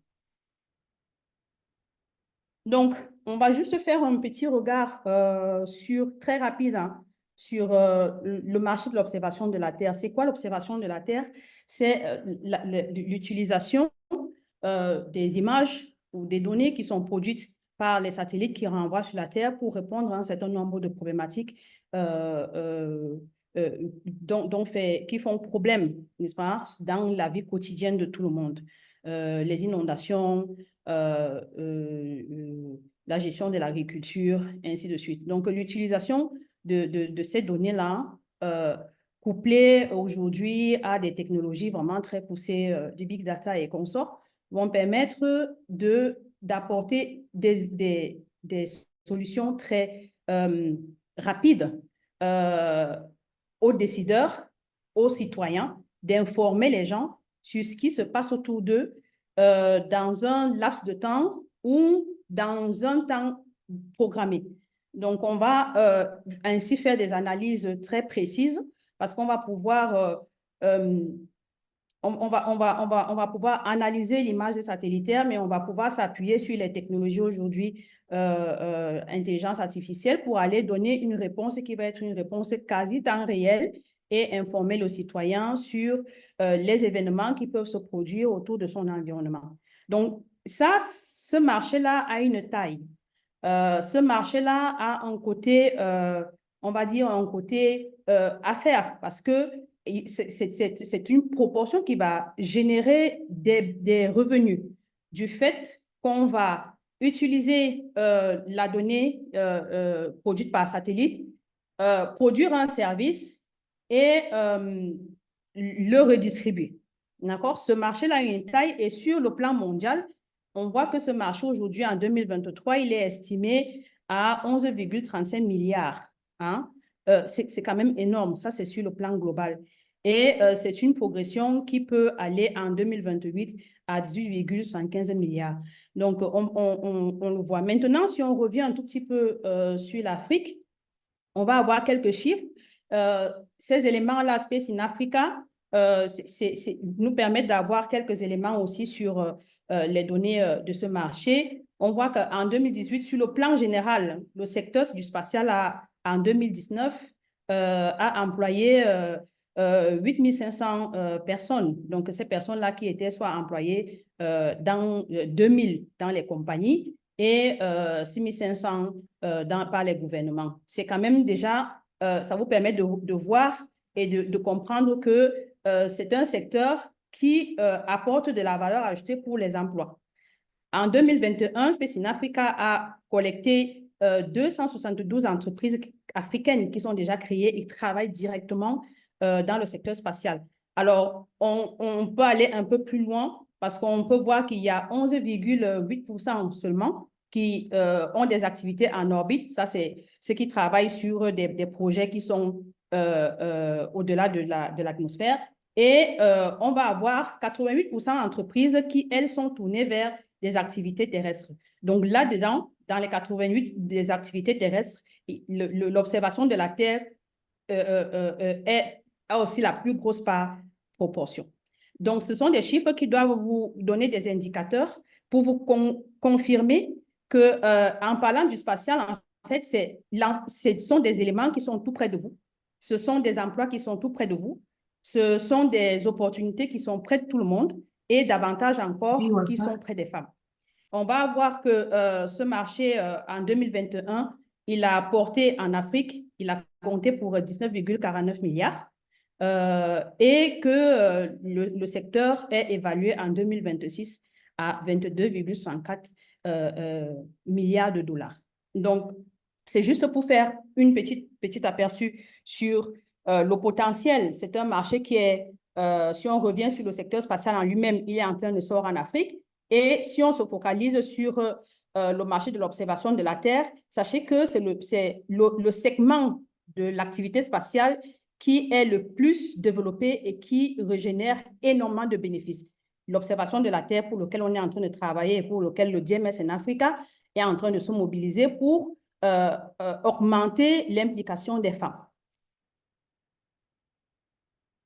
Donc, on va juste faire un petit regard très rapide hein, sur le marché de l'observation de la Terre. C'est quoi l'observation de la Terre? C'est l'utilisation des images ou des données qui sont produites par les satellites qui renvoient sur la Terre pour répondre à un certain nombre de problématiques qui font problème, n'est-ce pas, dans la vie quotidienne de tout le monde. Les inondations, la gestion de l'agriculture, ainsi de suite. Donc, l'utilisation de ces données-là, couplées aujourd'hui à des technologies vraiment très poussées du big data et consorts, vont permettre d'apporter des solutions très rapides aux décideurs, aux citoyens, d'informer les gens sur ce qui se passe autour d'eux dans un laps de temps ou dans un temps programmé. Donc, on va ainsi faire des analyses très précises parce qu'on va pouvoir on va pouvoir analyser l'image satellitaire, mais on va pouvoir s'appuyer sur les technologies aujourd'hui, intelligence artificielle, pour aller donner une réponse qui va être une réponse quasi temps réel et informer le citoyen sur les événements qui peuvent se produire autour de son environnement. Donc, ça, ce marché-là a une taille. Ce marché-là a un côté, on va dire, un côté affaire, parce que c'est une proportion qui va générer des revenus du fait qu'on va utiliser la donnée produite par satellite, produire un service et le redistribuer. D'accord? Ce marché-là a une taille et sur le plan mondial, on voit que ce marché aujourd'hui, en 2023, il est estimé à 11,35 milliards. Hein? C'est quand même énorme. Ça, c'est sur le plan global. Et c'est une progression qui peut aller en 2028 à 18,75 milliards. Donc, on le voit. Maintenant, si on revient un tout petit peu sur l'Afrique, on va avoir quelques chiffres. Ces éléments-là, Space in Africa, nous permettent d'avoir quelques éléments aussi sur les données de ce marché. On voit qu'en 2018, sur le plan général, le secteur du spatial en 2019 a employé 8500 personnes. Donc, ces personnes-là qui étaient soit employées dans 2000 dans les compagnies et 6500 par les gouvernements. C'est quand même déjà, ça vous permet de voir et de comprendre que c'est un secteur qui apporte de la valeur ajoutée pour les emplois. En 2021, Space in Africa a collecté 272 entreprises africaines qui sont déjà créées et travaillent directement dans le secteur spatial. Alors, on peut aller un peu plus loin parce qu'on peut voir qu'il y a 11,8% seulement qui ont des activités en orbite. Ça, c'est ceux qui travaillent sur des projets qui sont au-delà de l'atmosphère. Et on va avoir 88% d'entreprises qui, elles, sont tournées vers des activités terrestres. Donc, là-dedans, dans les 88 des activités terrestres, l'observation de la Terre a aussi la plus grosse proportion. Donc, ce sont des chiffres qui doivent vous donner des indicateurs pour vous confirmer que, en parlant du spatial, en fait, ce sont des éléments qui sont tout près de vous. Ce sont des emplois qui sont tout près de vous. Ce sont des opportunités qui sont près de tout le monde et davantage encore qui sont près des femmes. On va voir que ce marché, en 2021, il a porté en Afrique, il a compté pour 19,49 milliards et que le secteur est évalué en 2026 à 22,64 milliards de dollars. Donc, c'est juste pour faire une petite aperçu sur le potentiel. C'est un marché qui est, si on revient sur le secteur spatial en lui-même, il est en plein essor en Afrique. Et si on se focalise sur le marché de l'observation de la Terre, sachez que c'est le segment de l'activité spatiale qui est le plus développé et qui régénère énormément de bénéfices. L'observation de la Terre pour lequel on est en train de travailler et pour lequel le GMS in Africa est en train de se mobiliser pour augmenter l'implication des femmes.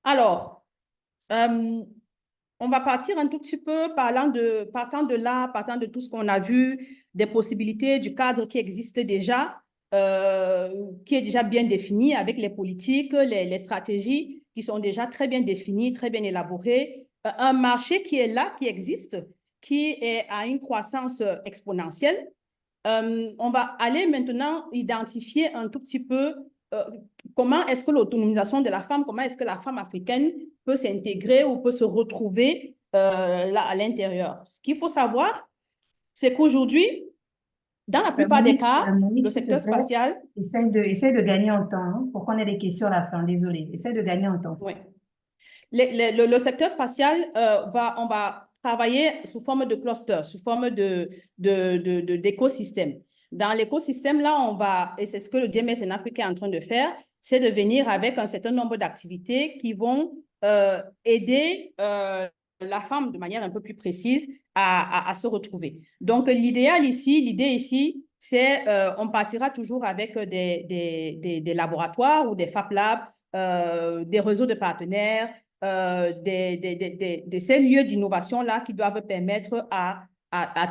Alors, on va partir un tout petit peu partant de là, partant de tout ce qu'on a vu, des possibilités, du cadre qui existe déjà, qui est déjà bien défini avec les politiques, les stratégies qui sont déjà très bien définies, très bien élaborées. Un marché qui est là, qui existe, qui est à une croissance exponentielle. On va aller maintenant identifier un tout petit peu comment est-ce que l'autonomisation de la femme, comment est-ce que la femme africaine peut s'intégrer ou peut se retrouver là à l'intérieur. Ce qu'il faut savoir, c'est qu'aujourd'hui, dans la plupart des cas, Monique, le s'il te secteur plaît, spatial… essaie de gagner en temps, hein, pour qu'on ait des questions à la fin. Désolée. Essaie de gagner en temps. Oui. Le secteur spatial, on va travailler sous forme de cluster, sous forme d'écosystème. Dans l'écosystème, là, on va, et c'est ce que le DMS en Afrique est en train de faire, c'est de venir avec un certain nombre d'activités qui vont aider la femme de manière un peu plus précise à se retrouver. Donc, l'idée ici, c'est on partira toujours avec des laboratoires ou des Fab Labs, des réseaux de partenaires, ces lieux d'innovation-là qui doivent permettre à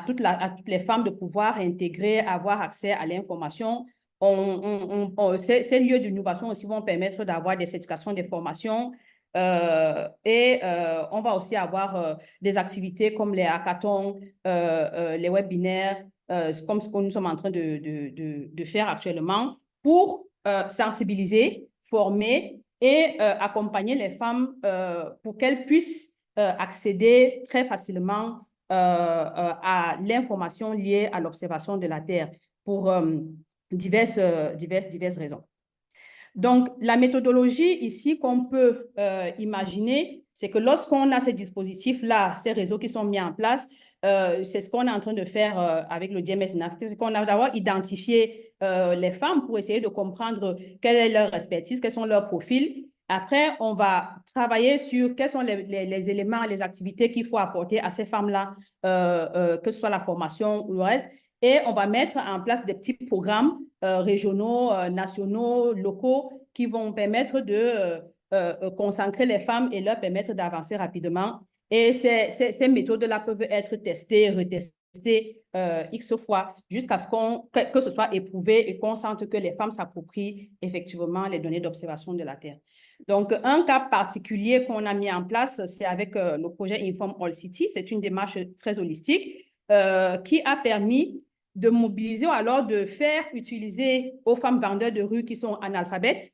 toutes les femmes de pouvoir intégrer, avoir accès à l'information. Ces lieux d'innovation aussi vont permettre d'avoir des certifications de formation on va aussi avoir des activités comme les hackathons, les webinaires, comme ce que nous sommes en train de faire actuellement pour sensibiliser, former et accompagner les femmes pour qu'elles puissent accéder très facilement à l'information liée à l'observation de la Terre pour diverses raisons. Donc, la méthodologie ici qu'on peut imaginer, c'est que lorsqu'on a ces dispositifs-là, ces réseaux qui sont mis en place, c'est ce qu'on est en train de faire avec le DMS en Afrique, c'est qu'on a d'abord identifié les femmes pour essayer de comprendre quelle est leur expertise, quels sont leurs profils. Après, on va travailler sur quels sont les éléments, les activités qu'il faut apporter à ces femmes-là, que ce soit la formation ou le reste. Et on va mettre en place des petits programmes régionaux, nationaux, locaux qui vont permettre de consacrer les femmes et leur permettre d'avancer rapidement. Et ces méthodes-là peuvent être testées, retestées X fois jusqu'à ce que ce soit éprouvé et qu'on sente que les femmes s'approprient effectivement les données d'observation de la Terre. Donc, un cas particulier qu'on a mis en place, c'est avec le projet Inform All City. C'est une démarche très holistique qui a permis de mobiliser ou alors de faire utiliser aux femmes vendeurs de rue qui sont analphabètes,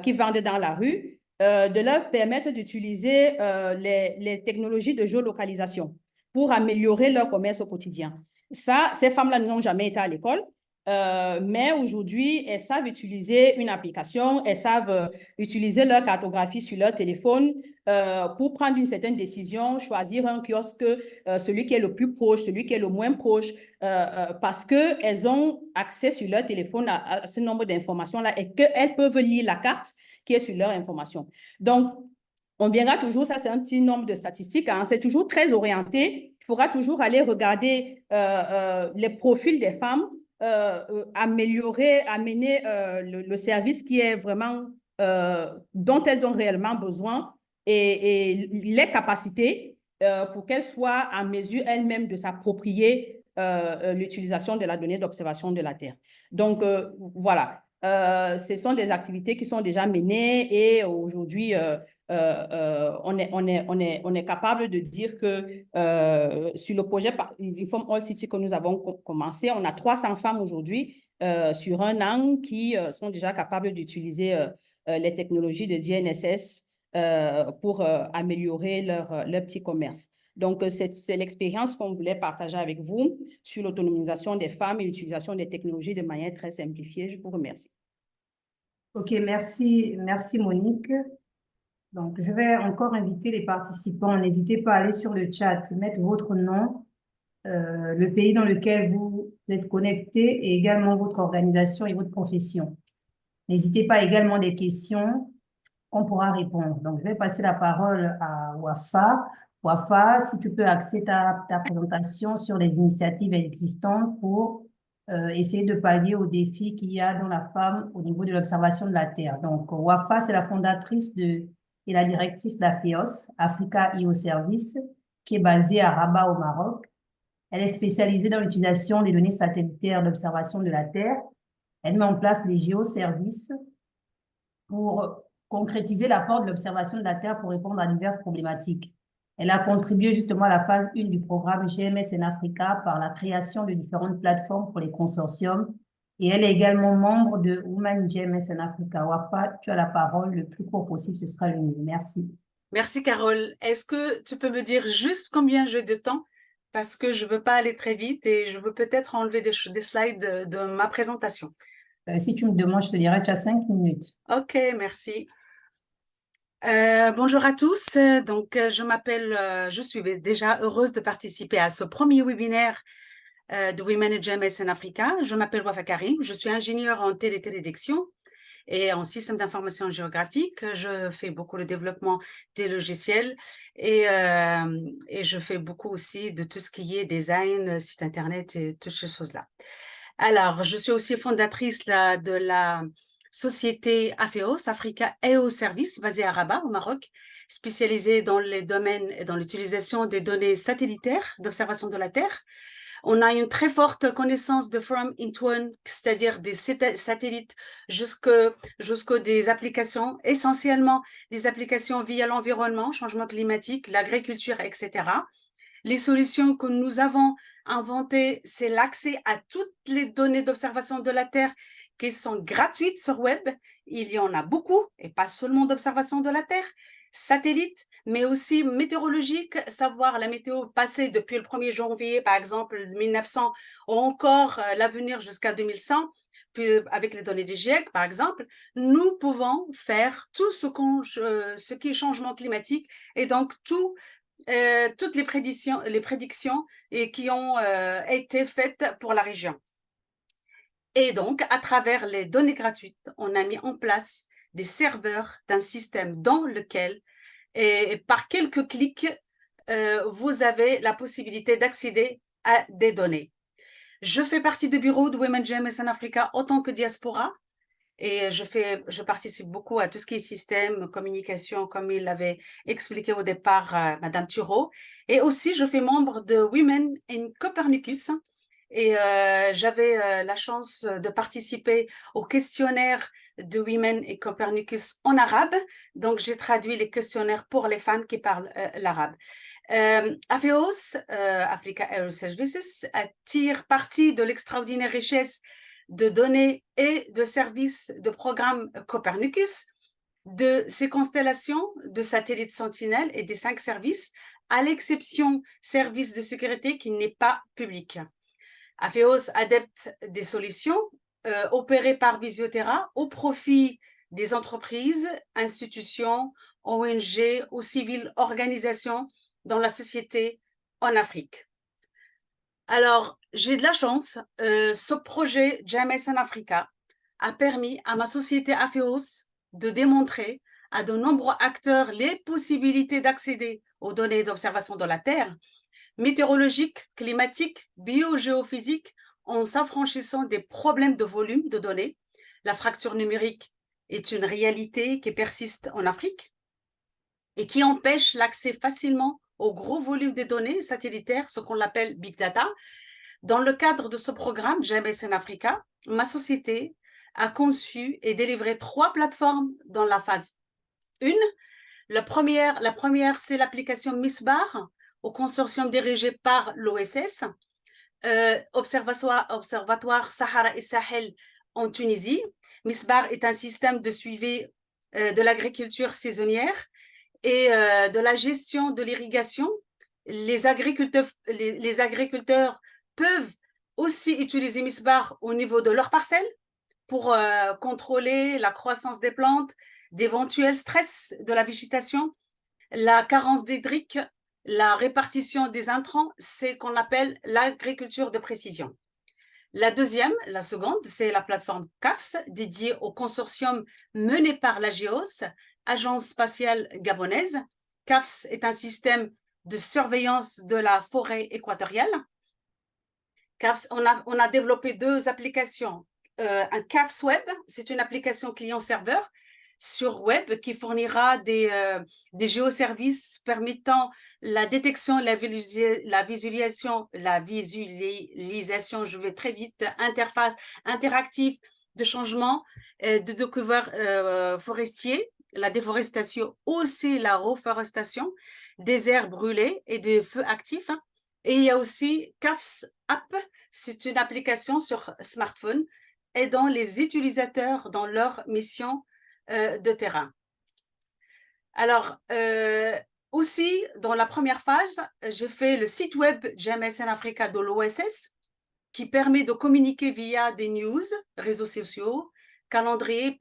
qui vendent dans la rue, de leur permettre d'utiliser les technologies de géolocalisation pour améliorer leur commerce au quotidien. Ça, ces femmes-là n'ont jamais été à l'école, mais aujourd'hui, elles savent utiliser une application, elles savent utiliser leur cartographie sur leur téléphone pour prendre une certaine décision, choisir un kiosque, celui qui est le plus proche, celui qui est le moins proche, parce qu'elles ont accès sur leur téléphone à ce nombre d'informations-là et qu'elles peuvent lire la carte qui est sur leur information. Donc, on verra toujours, ça c'est un petit nombre de statistiques, hein, c'est toujours très orienté. Il faudra toujours aller regarder les profils des femmes, améliorer, amener le service qui est vraiment dont elles ont réellement besoin et les capacités pour qu'elles soient en mesure elles-mêmes de s'approprier l'utilisation de la donnée d'observation de la Terre. Donc, voilà. Ce sont des activités qui sont déjà menées et aujourd'hui, on est capable de dire que sur le projet Inform All City que nous avons commencé, on a 300 femmes aujourd'hui sur un an qui sont déjà capables d'utiliser les technologies de GNSS pour améliorer leur petit commerce. Donc, c'est l'expérience qu'on voulait partager avec vous sur l'autonomisation des femmes et l'utilisation des technologies de manière très simplifiée. Je vous remercie. OK, merci Monique. Donc, je vais encore inviter les participants. N'hésitez pas à aller sur le chat, mettre votre nom, le pays dans lequel vous êtes connecté et également votre organisation et votre profession. N'hésitez pas également des questions qu'on pourra répondre. Donc, je vais passer la parole à Wafa. Wafa, si tu peux axer ta présentation sur les initiatives existantes pour essayer de pallier aux défis qu'il y a dans la femme au niveau de l'observation de la Terre. Donc, Wafa, c'est la fondatrice de et la directrice d'AFEOS, Africa IO Service, qui est basée à Rabat au Maroc. Elle est spécialisée dans l'utilisation des données satellitaires d'observation de la Terre. Elle met en place les géoservices pour concrétiser l'apport de l'observation de la Terre pour répondre à diverses problématiques. Elle a contribué justement à la phase 1 du programme GMS en Africa par la création de différentes plateformes pour les consortiums. Et elle est également membre de Women GMS en Africa. Wafa, tu as la parole, le plus court possible, ce sera le mieux. Merci. Merci, Carole. Est-ce que tu peux me dire juste combien j'ai de temps? Parce que je ne veux pas aller très vite et je veux peut-être enlever des slides de ma présentation. Si tu me demandes, je te dirais, tu as 5 minutes. OK, merci. Bonjour à tous. Donc, je suis déjà heureuse de participer à ce premier webinaire de Women GMS en Africa. Je m'appelle Wafa Karim. Je suis ingénieure en télédiction et en système d'information géographique. Je fais beaucoup le développement des logiciels et je fais beaucoup aussi de tout ce qui est design, site internet et toutes ces choses-là. Alors, je suis aussi fondatrice de la société AFEOS, Africa IO Service, basée à Rabat, au Maroc, spécialisée dans les domaines et dans l'utilisation des données satellitaires d'observation de la Terre. On a une très forte connaissance de From into One, c'est-à-dire des satellites jusqu'aux des applications, essentiellement des applications via l'environnement, changement climatique, l'agriculture, etc. Les solutions que nous avons inventées, c'est l'accès à toutes les données d'observation de la Terre qui sont gratuites sur web. Il y en a beaucoup, et pas seulement d'observation de la Terre, satellites, mais aussi météorologique, savoir la météo passée depuis le 1er janvier, par exemple, 1900, ou encore l'avenir jusqu'à 2100, puis avec les données du GIEC, par exemple, nous pouvons faire tout ce qui est changement climatique et donc toutes les prédictions qui ont été faites pour la région. Et donc, à travers les données gratuites, on a mis en place des serveurs d'un système dans lequel, et par quelques clics, vous avez la possibilité d'accéder à des données. Je fais partie du bureau de Women GMS en Africa en tant que diaspora et je participe beaucoup à tout ce qui est système, communication, comme il l'avait expliqué au départ Madame Thureau. Et aussi, je fais membre de Women in Copernicus. Et j'avais la chance de participer au questionnaire de Women et Copernicus en arabe. Donc, j'ai traduit les questionnaires pour les femmes qui parlent l'arabe. AFEOS, Africa IO Services, tire parti de l'extraordinaire richesse de données et de services de programme Copernicus, de ces constellations de satellites Sentinelle et des 5 services, à l'exception service de sécurité qui n'est pas public. AFEOS adapte des solutions opérées par Visioterra au profit des entreprises, institutions, ONG ou civiles organisations dans la société en Afrique. Alors, j'ai de la chance. Ce projet GMS en Africa a permis à ma société AFEOS de démontrer à de nombreux acteurs les possibilités d'accéder aux données d'observation de la Terre, météorologiques, climatiques, biogéophysiques, en s'affranchissant des problèmes de volume de données. La fracture numérique est une réalité qui persiste en Afrique et qui empêche l'accès facilement au gros volume des données satellitaires, ce qu'on appelle Big Data. Dans le cadre de ce programme GMS en Africa, ma société a conçu et délivré 3 plateformes dans la phase 1. La première c'est l'application MISBAR, au consortium dirigé par l'OSS, Observatoire Sahara et Sahel en Tunisie. MISBAR est un système de suivi de l'agriculture saisonnière et de la gestion de l'irrigation. Les agriculteurs peuvent aussi utiliser MISBAR au niveau de leur parcelle pour contrôler la croissance des plantes, d'éventuels stress de la végétation, la carence hydrique, la répartition des intrants, c'est qu'on appelle l'agriculture de précision. La seconde, c'est la plateforme CAFS, dédiée au consortium mené par l'AGEOS, Agence spatiale gabonaise. CAFS est un système de surveillance de la forêt équatoriale. CAFS, on a développé 2 applications. Un CAFS Web, c'est une application client-serveur sur web qui fournira des géoservices permettant la détection, la visualisation, je vais très vite, interface interactive de changement de découvertes forestiers, la déforestation, aussi la reforestation, des aires brûlées et des feux actifs. Et il y a aussi CAFS App, c'est une application sur smartphone aidant les utilisateurs dans leur mission de terrain. Alors, aussi, dans la première phase, j'ai fait le site web GMSN Africa de l'OSS qui permet de communiquer via des news, réseaux sociaux, calendrier,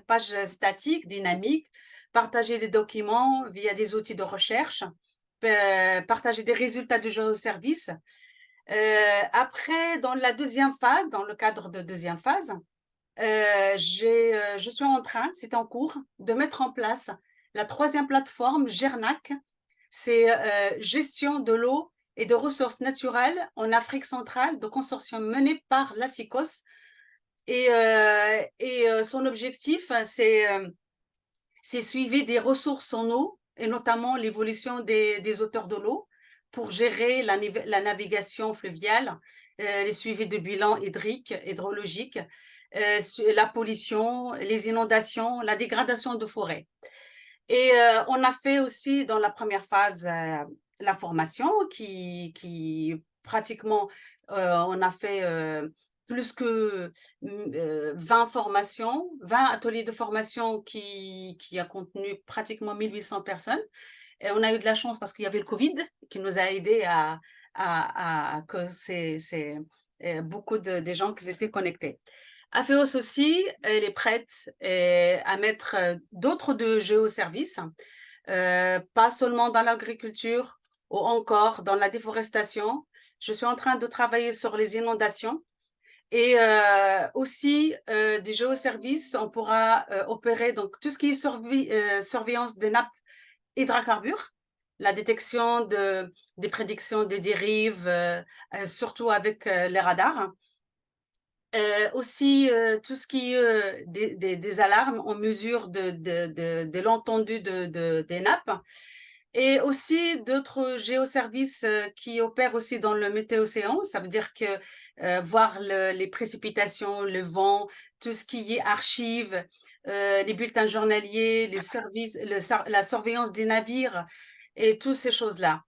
page statique, dynamique, partager des documents via des outils de recherche, partager des résultats de géoservice. Après, dans la deuxième phase, dans le cadre de deuxième phase, je suis en train, c'est en cours, de mettre en place la troisième plateforme GERNAC, c'est gestion de l'eau et de ressources naturelles en Afrique centrale, de consortium mené par la SICOS. Et son objectif, c'est suivi des ressources en eau et notamment l'évolution des hauteurs de l'eau pour gérer la navigation fluviale, les suivis de bilan hydrologique, la pollution, les inondations, la dégradation de forêts. Et on a fait aussi dans la première phase la formation qui pratiquement, on a fait plus que 20 formations, 20 ateliers de formation qui a contenu pratiquement 1800 personnes. Et on a eu de la chance parce qu'il y avait le Covid qui nous a aidés que c'est beaucoup de gens qui étaient connectés. Afeos aussi, elle est prête à mettre d'autres de géoservices, pas seulement dans l'agriculture ou encore dans la déforestation. Je suis en train de travailler sur les inondations et aussi des géoservices. On pourra opérer donc tout ce qui est surveillance des nappes hydrocarbures, la détection des prédictions des dérives, surtout avec les radars. Aussi, tout ce qui est des alarmes en mesure de l'étendue des nappes. Et aussi d'autres géoservices qui opèrent aussi dans le météo-océan. Ça veut dire que voir les précipitations, le vent, tout ce qui est archives, les bulletins journaliers, les services, la surveillance des navires et toutes ces choses-là.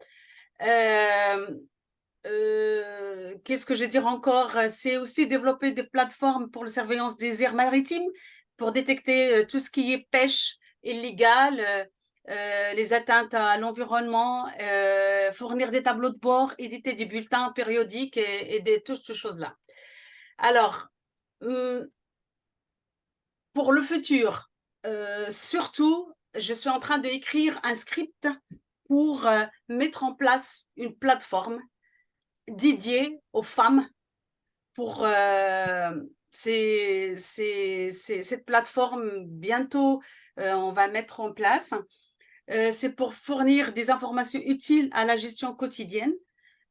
Qu'est-ce que je vais dire encore? C'est aussi développer des plateformes pour la surveillance des aires maritimes, pour détecter tout ce qui est pêche illégale, les atteintes à l'environnement, fournir des tableaux de bord, éditer des bulletins périodiques et toutes ces choses-là. Alors, pour le futur, surtout, je suis en train d'écrire un script pour mettre en place une plateforme dédiée aux femmes pour cette plateforme. Bientôt, on va mettre en place. C'est pour fournir des informations utiles à la gestion quotidienne.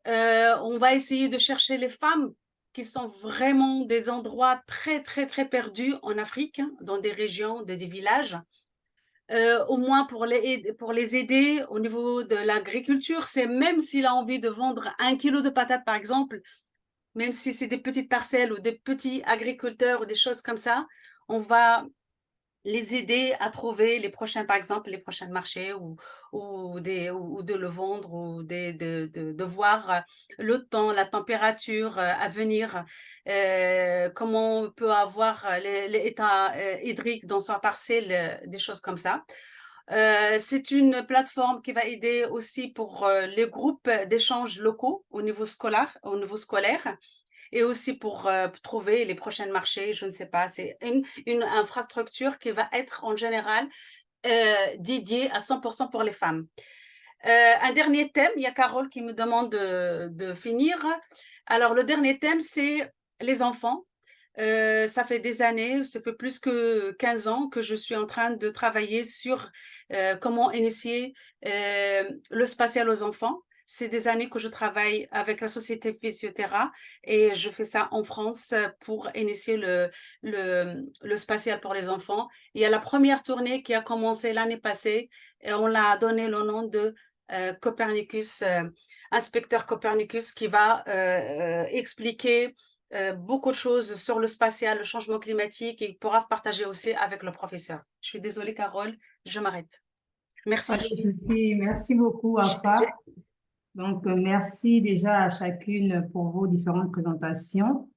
On va essayer de chercher les femmes qui sont vraiment des endroits très, très, très perdus en Afrique, dans des régions, des villages. Au moins pour les aider au niveau de l'agriculture. C'est même s'il a envie de vendre 1 kilo de patates, par exemple, même si c'est des petites parcelles ou des petits agriculteurs ou des choses comme ça, on va les aider à trouver les prochains, par exemple, les prochains marchés ou de le vendre ou de voir le temps, la température à venir, comment on peut avoir l'état hydrique dans sa parcelle, des choses comme ça. C'est une plateforme qui va aider aussi pour les groupes d'échanges locaux au niveau scolaire, et aussi pour trouver les prochains marchés, je ne sais pas. C'est une infrastructure qui va être en général dédiée à 100% pour les femmes. Un dernier thème, il y a Carole qui me demande de finir. Alors, le dernier thème, c'est les enfants. Ça fait des années, ça fait plus que 15 ans que je suis en train de travailler sur comment initier le spatial aux enfants. C'est des années que je travaille avec la société Physioterra et je fais ça en France pour initier le spatial pour les enfants. Il y a la première tournée qui a commencé l'année passée et on l'a donné le nom de Copernicus, inspecteur Copernicus, qui va expliquer beaucoup de choses sur le spatial, le changement climatique, et il pourra partager aussi avec le professeur. Je suis désolée, Carole, je m'arrête. Merci. Merci beaucoup, Afa. Donc, merci déjà à chacune pour vos différentes présentations.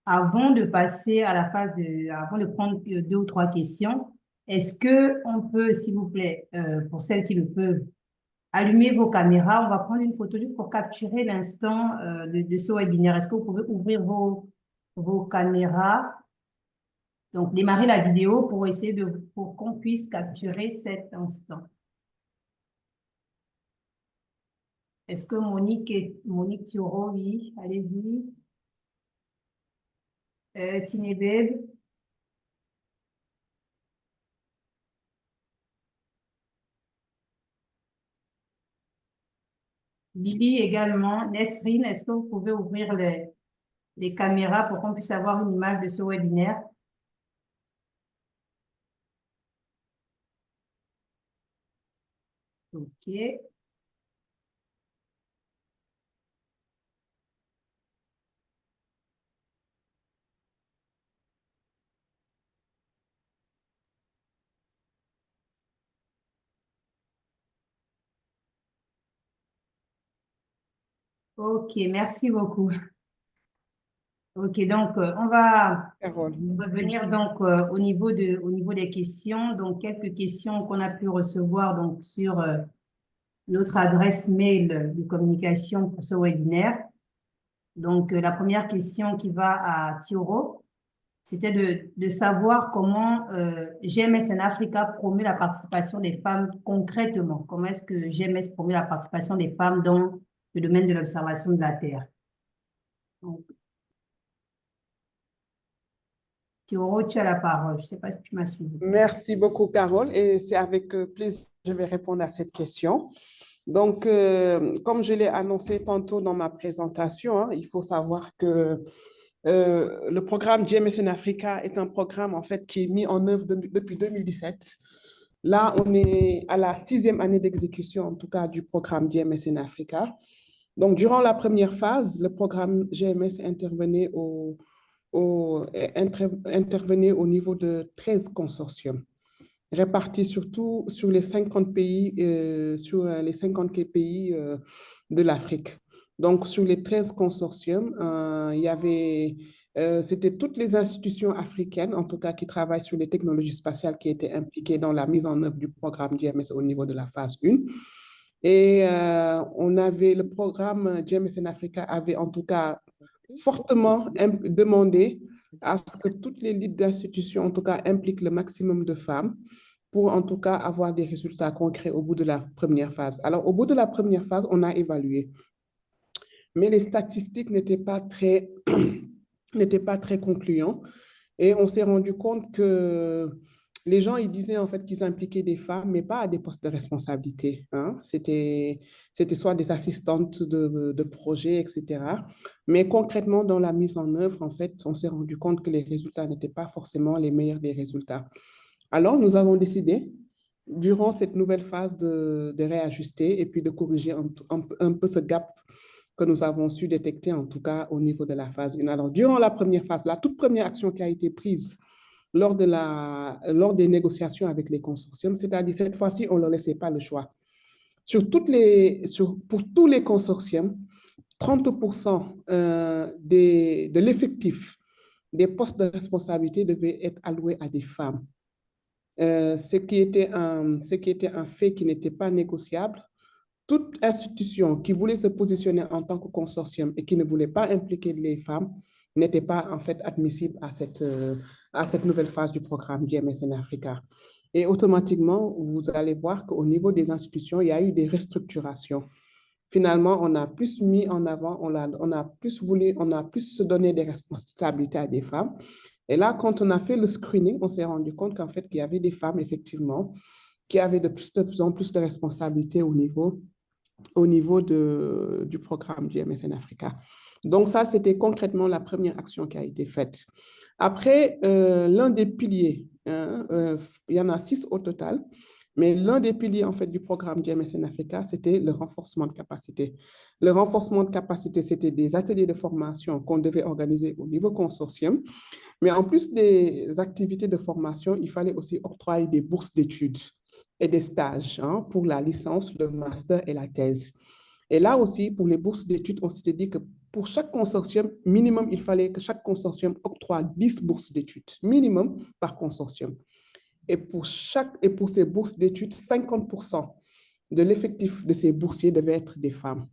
Avant de passer à la phase avant de prendre 2 ou 3 questions, est-ce que on peut, s'il vous plaît, pour celles qui le peuvent, allumer vos caméras? On va prendre une photo juste pour capturer l'instant de ce webinaire. Est-ce que vous pouvez ouvrir vos caméras? Donc, démarrer la vidéo pour qu'on puisse capturer cet instant. Est-ce que Monique Thioro, oui, allez-y. Tinebeb. Lily également. Nesrine, est-ce que vous pouvez ouvrir les caméras pour qu'on puisse avoir une image de ce webinaire? OK. OK, merci beaucoup. OK, donc on va revenir donc au niveau des questions. Donc quelques questions qu'on a pu recevoir donc sur notre adresse mail de communication pour ce webinaire. Donc la première question qui va à Thioro, c'était de savoir comment GMS en Africa promeut la participation des femmes concrètement. Comment est-ce que GMS promeut la participation des femmes dans le domaine de l'observation de la Terre? Donc, Thioro, tu as la parole. Je ne sais pas si tu m'as suivi. Merci beaucoup, Carole, et c'est avec plaisir que je vais répondre à cette question. Donc, comme je l'ai annoncé tantôt dans ma présentation, hein, il faut savoir que le programme GMS in Africa est un programme en fait qui est mis en œuvre depuis 2017. Là, on est à la 6e année d'exécution, en tout cas, du programme GMS in Africa. Donc, durant la première phase, le programme GMS intervenait au niveau de 13 consortiums, répartis surtout sur les 50 pays, de l'Afrique. Donc, sur les 13 consortiums, il y avait, c'était toutes les institutions africaines, en tout cas, qui travaillent sur les technologies spatiales qui étaient impliquées dans la mise en œuvre du programme GMS au niveau de la phase 1. Et le programme GMS in Africa avait en tout cas fortement demandé à ce que toutes les leads d'institutions, en tout cas, impliquent le maximum de femmes pour, en tout cas, avoir des résultats concrets au bout de la première phase. Alors, au bout de la première phase, on a évalué. Mais les statistiques n'étaient pas très concluantes. Et on s'est rendu compte que les gens, ils disaient en fait qu'ils impliquaient des femmes, mais pas à des postes de responsabilité, hein. C'était soit des assistantes de projets, etc. Mais concrètement, dans la mise en œuvre, en fait, on s'est rendu compte que les résultats n'étaient pas forcément les meilleurs des résultats. Alors, nous avons décidé, durant cette nouvelle phase, de réajuster et puis de corriger un peu ce gap que nous avons su détecter, en tout cas au niveau de la phase 1. Alors, durant la première phase, la toute première action qui a été prise lors des négociations avec les consortiums, c'est-à-dire cette fois-ci, on ne leur laissait pas le choix. Pour tous les consortiums, 30% de l'effectif des postes de responsabilité devaient être alloués à des femmes. Ce qui était un fait qui n'était pas négociable. Toute institution qui voulait se positionner en tant que consortium et qui ne voulait pas impliquer les femmes n'était pas en fait admissible à cette nouvelle phase du programme GMS in Africa. Et automatiquement, vous allez voir qu'au niveau des institutions, il y a eu des restructurations. Finalement, on a plus mis en avant, on a plus se donné des responsabilités à des femmes. Et là, quand on a fait le screening, on s'est rendu compte qu'en fait, qu'il y avait des femmes, effectivement, qui avaient de plus en plus de responsabilités au niveau au niveau du programme GMSN Africa. Donc ça, c'était concrètement la première action qui a été faite. Après, l'un des piliers, il y en a 6 au total, mais l'un des piliers en fait du programme GMSN Africa, c'était le renforcement de capacité. Le renforcement de capacité, c'était des ateliers de formation qu'on devait organiser au niveau consortium, mais en plus des activités de formation, il fallait aussi octroyer des bourses d'études et des stages pour la licence, le master et la thèse. Et là aussi, pour les bourses d'études, on s'était dit que pour chaque consortium, minimum, il fallait que chaque consortium octroie 10 bourses d'études, minimum par consortium. Et pour ces bourses d'études, 50% de l'effectif de ces boursiers devait être des femmes.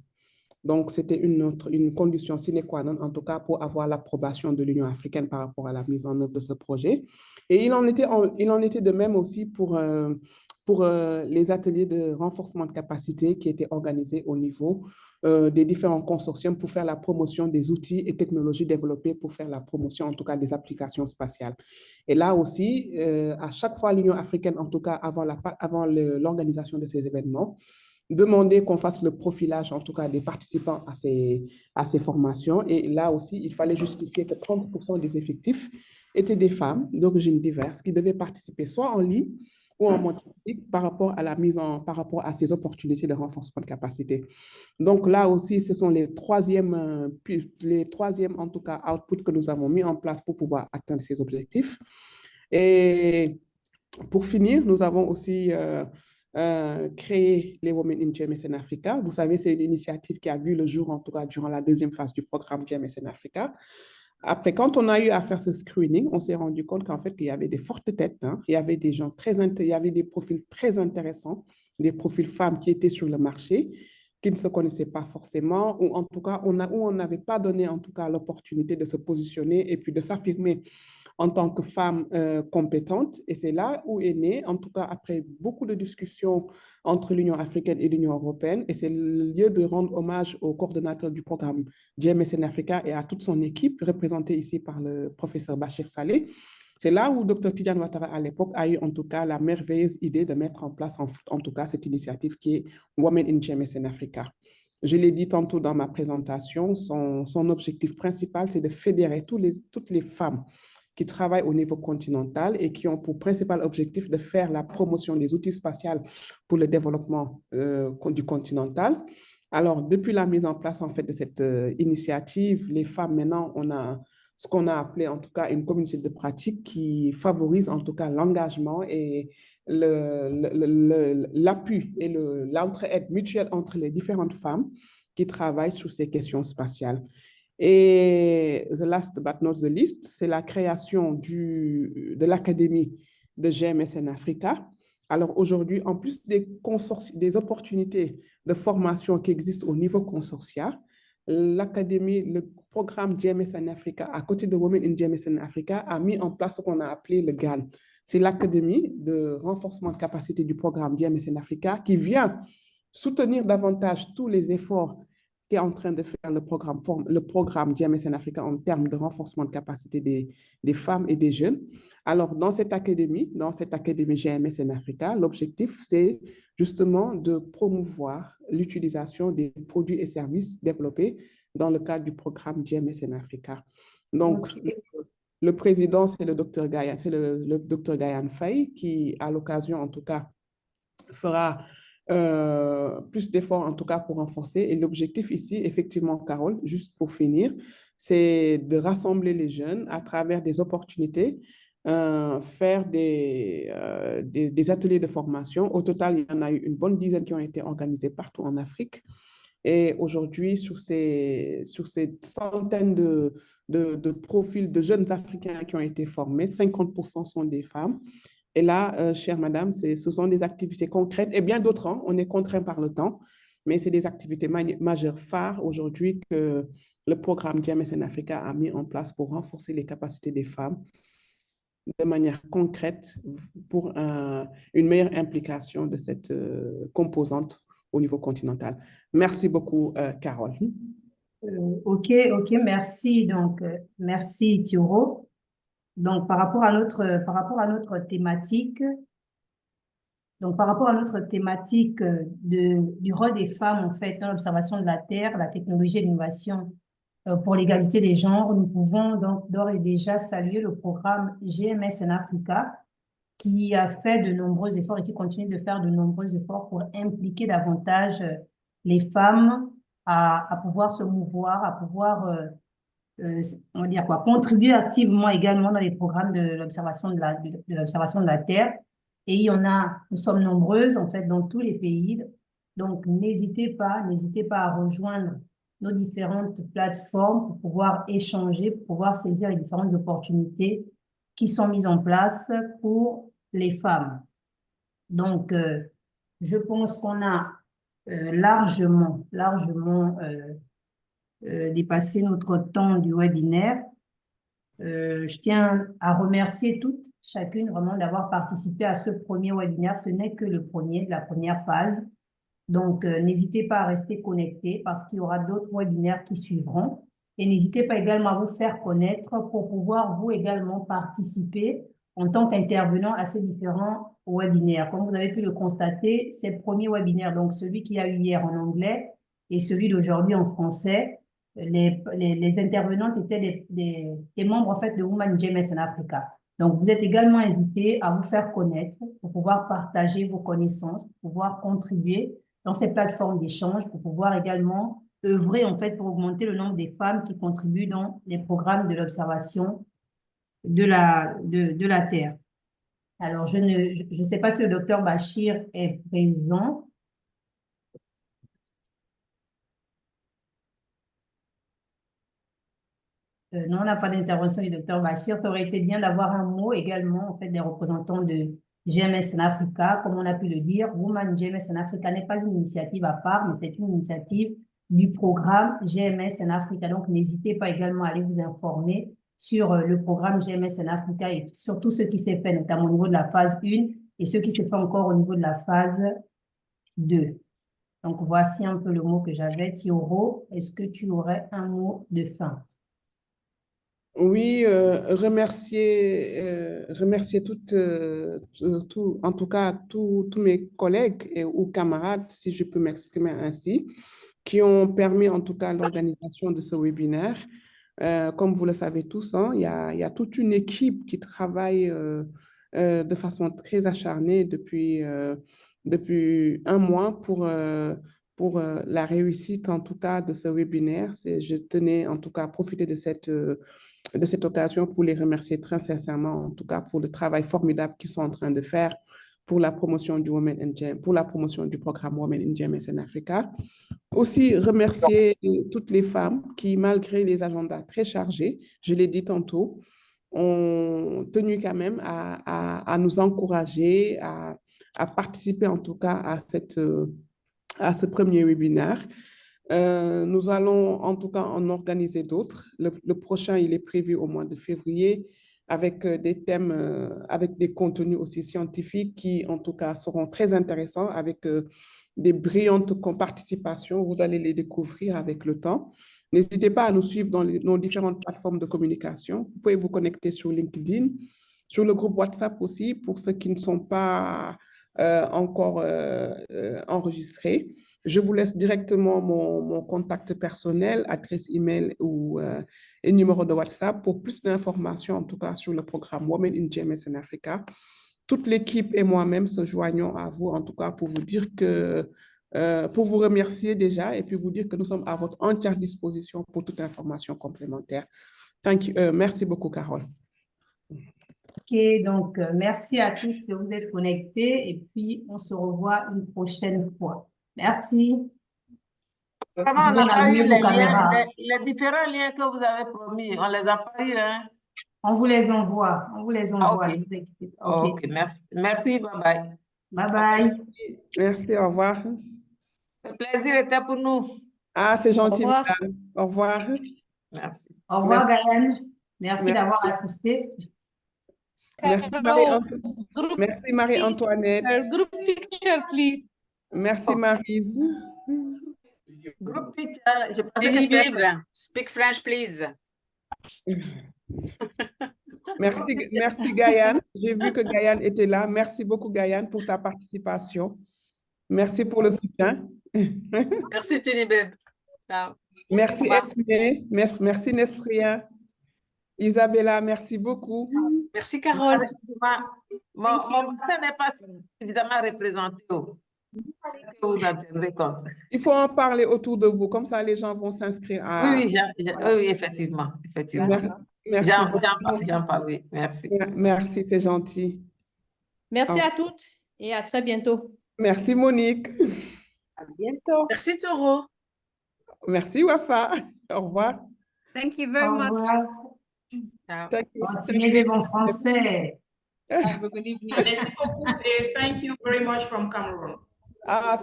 Donc, c'était une condition sine qua non, en tout cas, pour avoir l'approbation de l'Union africaine par rapport à la mise en œuvre de ce projet. Et il en était de même aussi pour les ateliers de renforcement de capacité qui étaient organisés au niveau des différents consortiums pour faire la promotion des outils et technologies développés pour faire la promotion, en tout cas, des applications spatiales. Et là aussi, à chaque fois, l'Union africaine, en tout cas, avant l'organisation de ces événements, demander qu'on fasse le profilage, en tout cas, des participants à ces formations. Et là aussi, il fallait justifier que 30% des effectifs étaient des femmes d'origine diverse qui devaient participer soit en ligne ou en mode physique par rapport à ces opportunités de renforcement de capacité. Donc là aussi, ce sont les troisièmes, en tout cas, outputs que nous avons mis en place pour pouvoir atteindre ces objectifs. Et pour finir, nous avons aussi créé les Women in GMSN Africa. Vous savez, c'est une initiative qui a vu le jour, en tout cas, durant la deuxième phase du programme GMSN Africa. Après, quand on a eu à faire ce screening, on s'est rendu compte qu'en fait, qu'il y avait des fortes têtes. Il y avait des gens il y avait des profils très intéressants, des profils femmes qui étaient sur le marché, qui ne se connaissaient pas forcément, ou en tout cas, où on n'avait pas donné, en tout cas, l'opportunité de se positionner et puis de s'affirmer en tant que femme compétente. Et c'est là où est né, en tout cas après beaucoup de discussions entre l'Union africaine et l'Union européenne, et c'est le lieu de rendre hommage au coordonnateur du programme GMSN Africa et à toute son équipe, représentée ici par le professeur Bachir Saleh. C'est là où Dr Tidjane Ouattara, à l'époque, a eu en tout cas la merveilleuse idée de mettre en place en tout cas cette initiative qui est Women in GMSN Africa. Je l'ai dit tantôt dans ma présentation, son objectif principal, c'est de fédérer toutes les femmes qui travaillent au niveau continental et qui ont pour principal objectif de faire la promotion des outils spatials pour le développement du continental. Alors, depuis la mise en place en fait de cette initiative, les femmes maintenant, on a ce qu'on a appelé en tout cas une communauté de pratique qui favorise en tout cas l'engagement et l'appui et l'entraide mutuelle entre les différentes femmes qui travaillent sur ces questions spatiales. Et the last but not the least, c'est la création de l'Académie de GMSN Africa. Alors aujourd'hui, en plus des opportunités de formation qui existent au niveau consortia, l'Académie, le programme GMSN Africa, à côté de Women in GMSN Africa, a mis en place ce qu'on a appelé le GAN. C'est l'Académie de renforcement de capacité du programme GMSN Africa qui vient soutenir davantage tous les efforts qui est en train de faire le programme GMSN Africa en termes de renforcement de capacité des femmes et des jeunes. Alors, dans cette académie GMSN Africa, l'objectif, c'est justement de promouvoir l'utilisation des produits et services développés dans le cadre du programme GMSN Africa. Donc, le président, c'est le Dr Gayan Faye, qui, à l'occasion, en tout cas, fera plus d'efforts en tout cas pour renforcer. Et l'objectif ici, effectivement, Carole, juste pour finir, c'est de rassembler les jeunes à travers des opportunités, faire des ateliers de formation. Au total, il y en a eu une bonne dizaine qui ont été organisés partout en Afrique. Et aujourd'hui, sur ces centaines de profils de jeunes Africains qui ont été formés, 50% sont des femmes. Et là, chère madame, ce sont des activités concrètes et bien d'autres. On est contraint par le temps, mais c'est des activités majeures phares aujourd'hui que le programme GMSN Africa a mis en place pour renforcer les capacités des femmes de manière concrète pour une meilleure implication de cette composante au niveau continental. Merci beaucoup, Carole. OK, merci. Donc, merci, Thioro. Donc, par rapport à notre thématique, Donc, par rapport à notre thématique du rôle des femmes, en fait, dans l'observation de la Terre, la technologie et l'innovation pour l'égalité des genres, nous pouvons donc d'ores et déjà saluer le programme GMS en Africa, qui a fait de nombreux efforts et qui continue de faire de nombreux efforts pour impliquer davantage les femmes à pouvoir se mouvoir, à pouvoir on va dire quoi, contribuer activement également dans les programmes de l'observation de la Terre. Et il y en a, nous sommes nombreuses en fait dans tous les pays. Donc n'hésitez pas à rejoindre nos différentes plateformes pour pouvoir échanger, pour pouvoir saisir les différentes opportunités qui sont mises en place pour les femmes. Donc, je pense qu'on a largement dépassé notre temps du webinaire. Je tiens à remercier toutes, chacune vraiment d'avoir participé à ce premier webinaire. Ce n'est que le premier de la première phase. Donc, n'hésitez pas à rester connectés parce qu'il y aura d'autres webinaires qui suivront. Et n'hésitez pas également à vous faire connaître pour pouvoir vous également participer en tant qu'intervenant à ces différents webinaires. Comme vous avez pu le constater, c'est le premier webinaire, donc celui qu'il y a eu hier en anglais et celui d'aujourd'hui en français. Les intervenantes étaient des membres en fait de Women in GMS en Africa. Donc, vous êtes également invités à vous faire connaître pour pouvoir partager vos connaissances, pour pouvoir contribuer dans ces plateformes d'échange, pour pouvoir également œuvrer en fait pour augmenter le nombre des femmes qui contribuent dans les programmes de l'observation de la Terre. Alors, je ne sais pas si le docteur Bachir est présent. Non, on n'a pas d'intervention du docteur Bachir. Ça aurait été bien d'avoir un mot également en fait des représentants de GMS en Africa. Comme on a pu le dire, Women GMS en Africa n'est pas une initiative à part, mais c'est une initiative du programme GMS en Africa. Donc, n'hésitez pas également à aller vous informer sur le programme GMS en Africa et sur tout ce qui s'est fait, notamment au niveau de la phase 1 et ce qui s'est fait encore au niveau de la phase 2. Donc, voici un peu le mot que j'avais. Thioro, est-ce que tu aurais un mot de fin? Oui, remercier en tout cas tous mes collègues ou camarades, si je peux m'exprimer ainsi, qui ont permis en tout cas l'organisation de ce webinaire. Comme vous le savez tous, hein, il y a toute une équipe qui travaille de façon très acharnée depuis un mois pour la réussite en tout cas de ce webinaire. Je tenais en tout cas à profiter de cette occasion pour les remercier très sincèrement, en tout cas pour le travail formidable qu'ils sont en train de faire pour la promotion du Women in GMS, pour la promotion du programme Women in GMS en Africa. Aussi remercier toutes les femmes qui, malgré les agendas très chargés, je l'ai dit tantôt, ont tenu quand même à nous encourager, à participer en tout cas à ce premier webinaire. Nous allons en tout cas en organiser d'autres. Le prochain, il est prévu au mois de février avec des thèmes, avec des contenus aussi scientifiques qui en tout cas seront très intéressants avec des brillantes participations. Vous allez les découvrir avec le temps. N'hésitez pas à nous suivre dans nos différentes plateformes de communication. Vous pouvez vous connecter sur LinkedIn, sur le groupe WhatsApp aussi pour ceux qui ne sont pas encore enregistrés. Je vous laisse directement mon contact personnel, adresse email et numéro de WhatsApp pour plus d'informations, en tout cas sur le programme Women in GMS en Africa. Toute l'équipe et moi-même se joignons à vous, en tout cas, pour vous dire pour vous remercier déjà et puis vous dire que nous sommes à votre entière disposition pour toute information complémentaire. Merci beaucoup, Carole. Ok, donc merci à tous de vous être connectés et puis on se revoit une prochaine fois. Merci. Vraiment, on n'a pas eu les différents liens que vous avez promis. On les a pas eu, hein? On vous les envoie. On vous les envoie. Okay. Ok, merci. Merci, bye bye. Bye bye. Merci, au revoir. Le plaisir était pour nous. Ah, c'est gentil. Au revoir. Au revoir. Merci. Au revoir, Gaëlle. Merci d'avoir assisté. Merci Marie-Antoinette. Group picture, please. Merci Maryse. Group picture. Je pensais que Speak French, please. Merci Gaïane. J'ai vu que Gaïane était là. Merci beaucoup Gaïane pour ta participation. Merci pour le soutien. Merci Tinibeb. Ciao. Merci Esmé. Merci Nesrien. Isabella, merci beaucoup. Merci Carole. Mon bassin n'est pas suffisamment représenté. Que vous en tiendrez compte. Il faut en parler autour de vous, comme ça les gens vont s'inscrire à... Oui, effectivement. Merci. J'en parle, oui. Merci. Merci, c'est gentil. Merci à toutes et à très bientôt. Merci Monique. À bientôt. Merci Toro. Merci Wafa. Au revoir. Thank you very Au much. revoir. Ciao. Continuez mon français. Have a good evening. Merci beaucoup et thank you very much from Cameroon.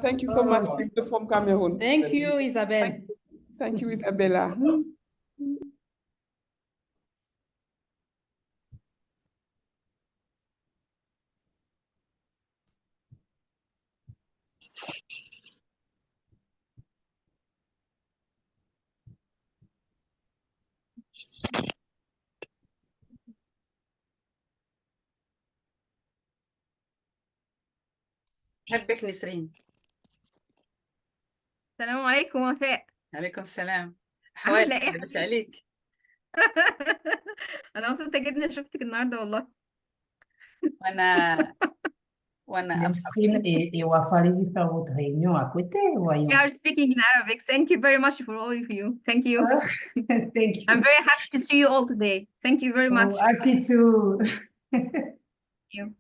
Thank you so much from Cameroon. Thank you, Isabelle. Thank you, Isabella. حبك نسرين. السلام عليكم وفاء. عليكم السلام. عاملة أحوالك؟ إيه يا لاباس عليك؟ أنا مبسوطة جدا شفتك النهاردة والله. وأنا Nesrine et Wafa, allez-y faire votre réunion à côté, voyons. We are speaking in Arabic. Thank you very much for all of you. Thank you. Thank you. I'm very happy to see you all today. Thank you very much. Oh, happy to. Thank you.